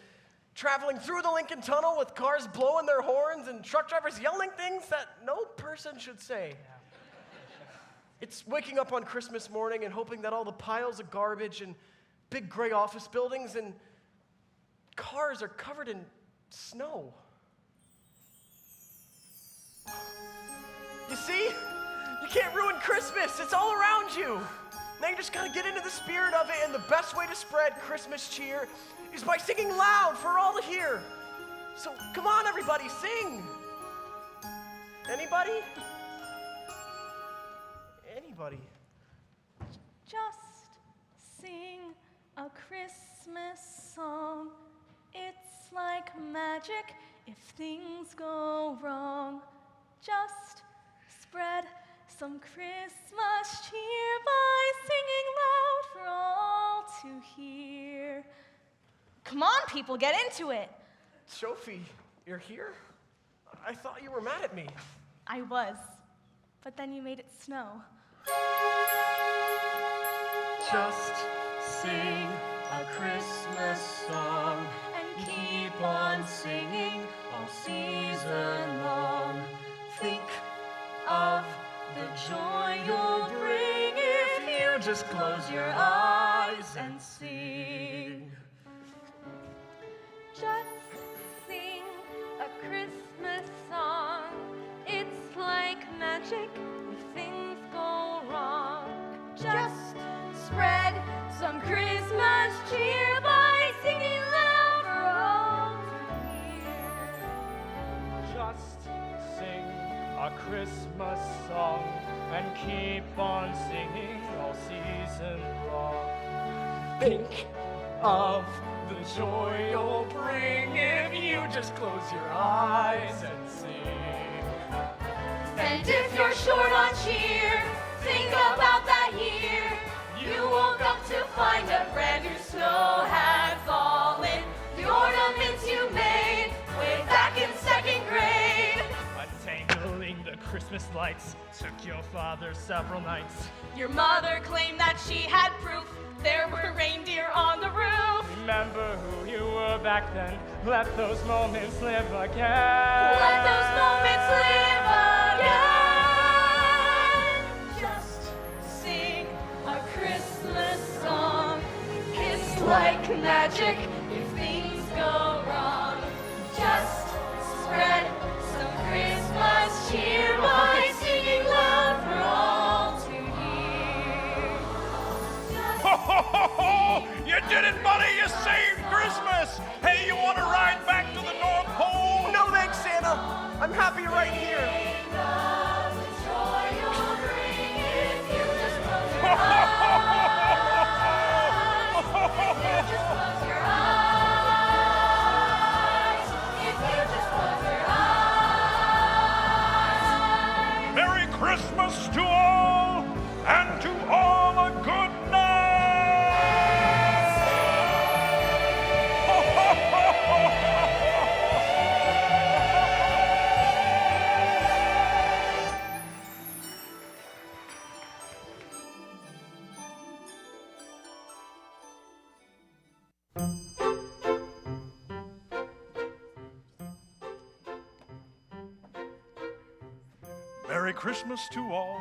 traveling through the Lincoln Tunnel with cars blowing their horns and truck drivers yelling things that no person should say. It's waking up on Christmas morning and hoping that all the piles of garbage and big gray office buildings and cars are covered in snow. You see? You can't ruin Christmas. It's all around you. Now you just gotta get into the spirit of it, and the best way to spread Christmas cheer is by singing loud for all to hear. So come on, everybody, sing. Anybody? Anybody? Just sing a Christmas song. It's like magic if things go wrong. Just spread some Christmas cheer by singing loud for all to hear. Come on, people, get into it. Sophie, you're here? I thought you were mad at me. I was, but then you made it snow. Just sing a Christmas song and keep on singing all season long. Think of the joy you'll bring if you just close your eyes and sing. Just sing a Christmas song. It's like magic if things go wrong. Just spread some Christmas cheer by singing loud for all to hear. Just sing a Christmas song and keep on singing all season long. Think of the joy you'll bring if you just close your eyes and sing. And if you're short on cheer, think about that year you woke up to find a brand new snow had fallen. The ornaments you made way back in second grade. Untangling the Christmas lights took your father several nights. Your mother claimed that she had proof there were reindeer on the roof. Remember who you were back then. Let those moments live again. Let those moments live again. Just sing a Christmas song. It's like magic if things go wrong. Just spread some Christmas cheer by singing loud for all to hear. Ho, ho, ho, ho! You did it, buddy! You saved Christmas! Hey, you want to ride back to the North Pole? No thanks, Santa. I'm happy right here. Merry Christmas to all, and to all a good night! Merry Christmas to all,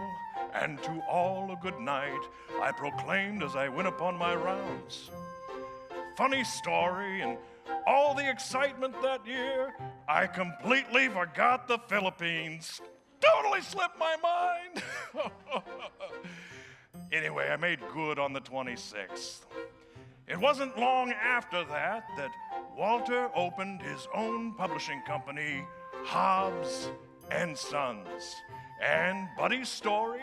and to all a good night, I proclaimed as I went upon my rounds. Funny story, and all the excitement that year, I completely forgot the Philippines. Totally slipped my mind. Anyway, I made good on the 26th. It wasn't long after that Walter opened his own publishing company, Hobbs and Sons. And Buddy's story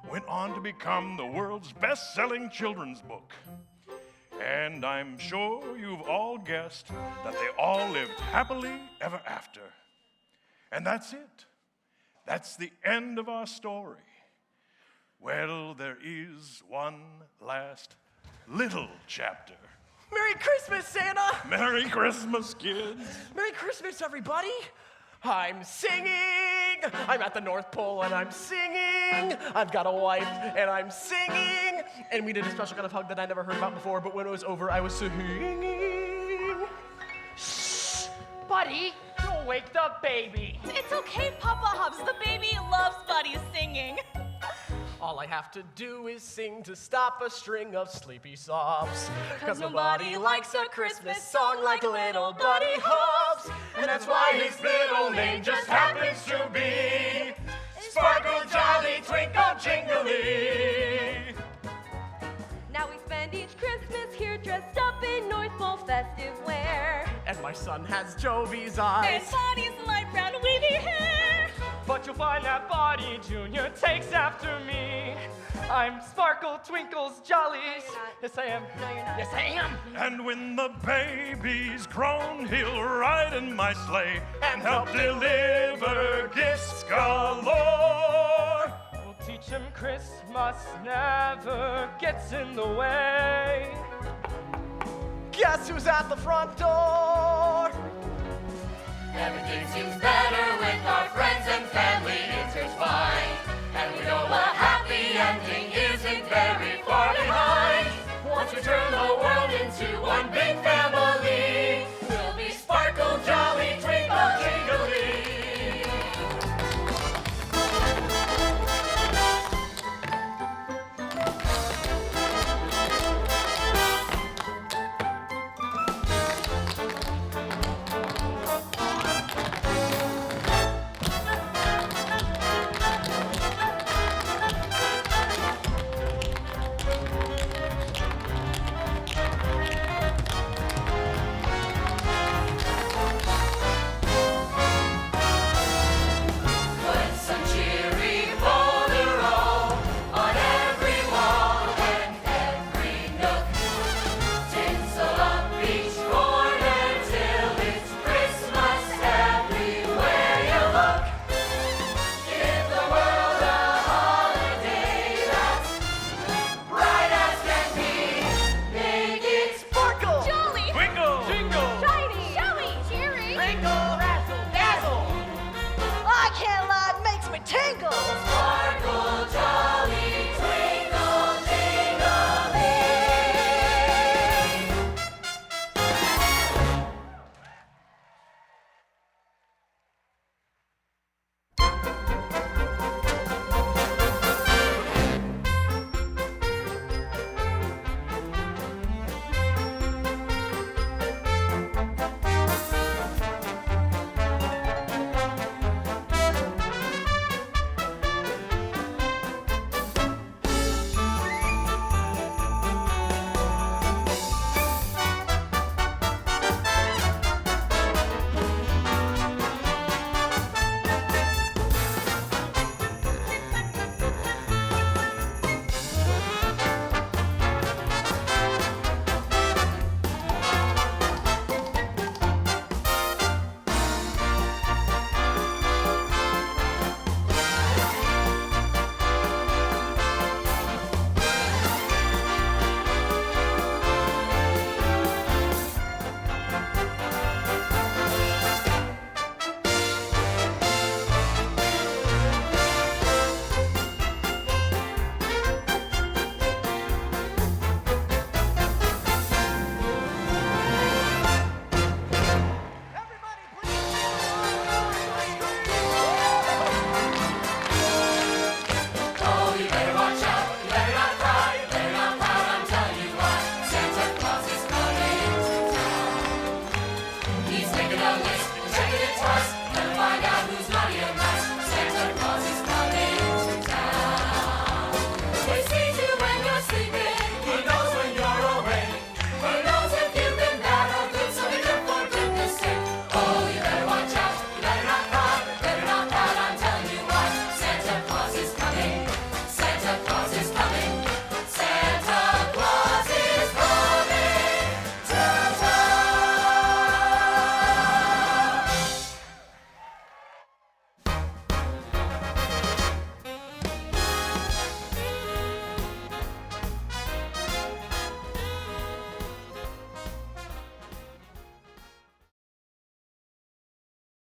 went on to become the world's best-selling children's book. And I'm sure you've all guessed that they all lived happily ever after. And that's it. That's the end of our story. Well, there is one last little chapter. Merry Christmas, Santa! Merry Christmas, kids! Merry Christmas, everybody! I'm singing! I'm at the North Pole and I'm singing! I've got a wife and I'm singing! And we did a special kind of hug that I never heard about before, but when it was over, I was singing! Shh! Buddy, you'll wake the baby. It's okay, Papa Hobbs. The baby loves Buddy singing. All I have to do is sing to stop a string of sleepy sobs. 'Cause nobody likes a Christmas song like little Buddy Hobbs. And that's why his little name just happens to be Sparkle, Jolly, Twinkle, Jingly. Now we spend each Christmas here dressed up in North Pole festive wear. And my son has Jovi's eyes. And Bonnie's light brown wavy hair. But you'll find that Buddy Jr. takes after me. I'm Sparkle, Twinkles, Jollies. Yes, I am. No, you're not. Yes, I am. And when the baby's grown, he'll ride in my sleigh and help deliver gifts galore. We'll teach him Christmas never gets in the way. Guess who's at the front door? Everything seems better with our friends and family. It's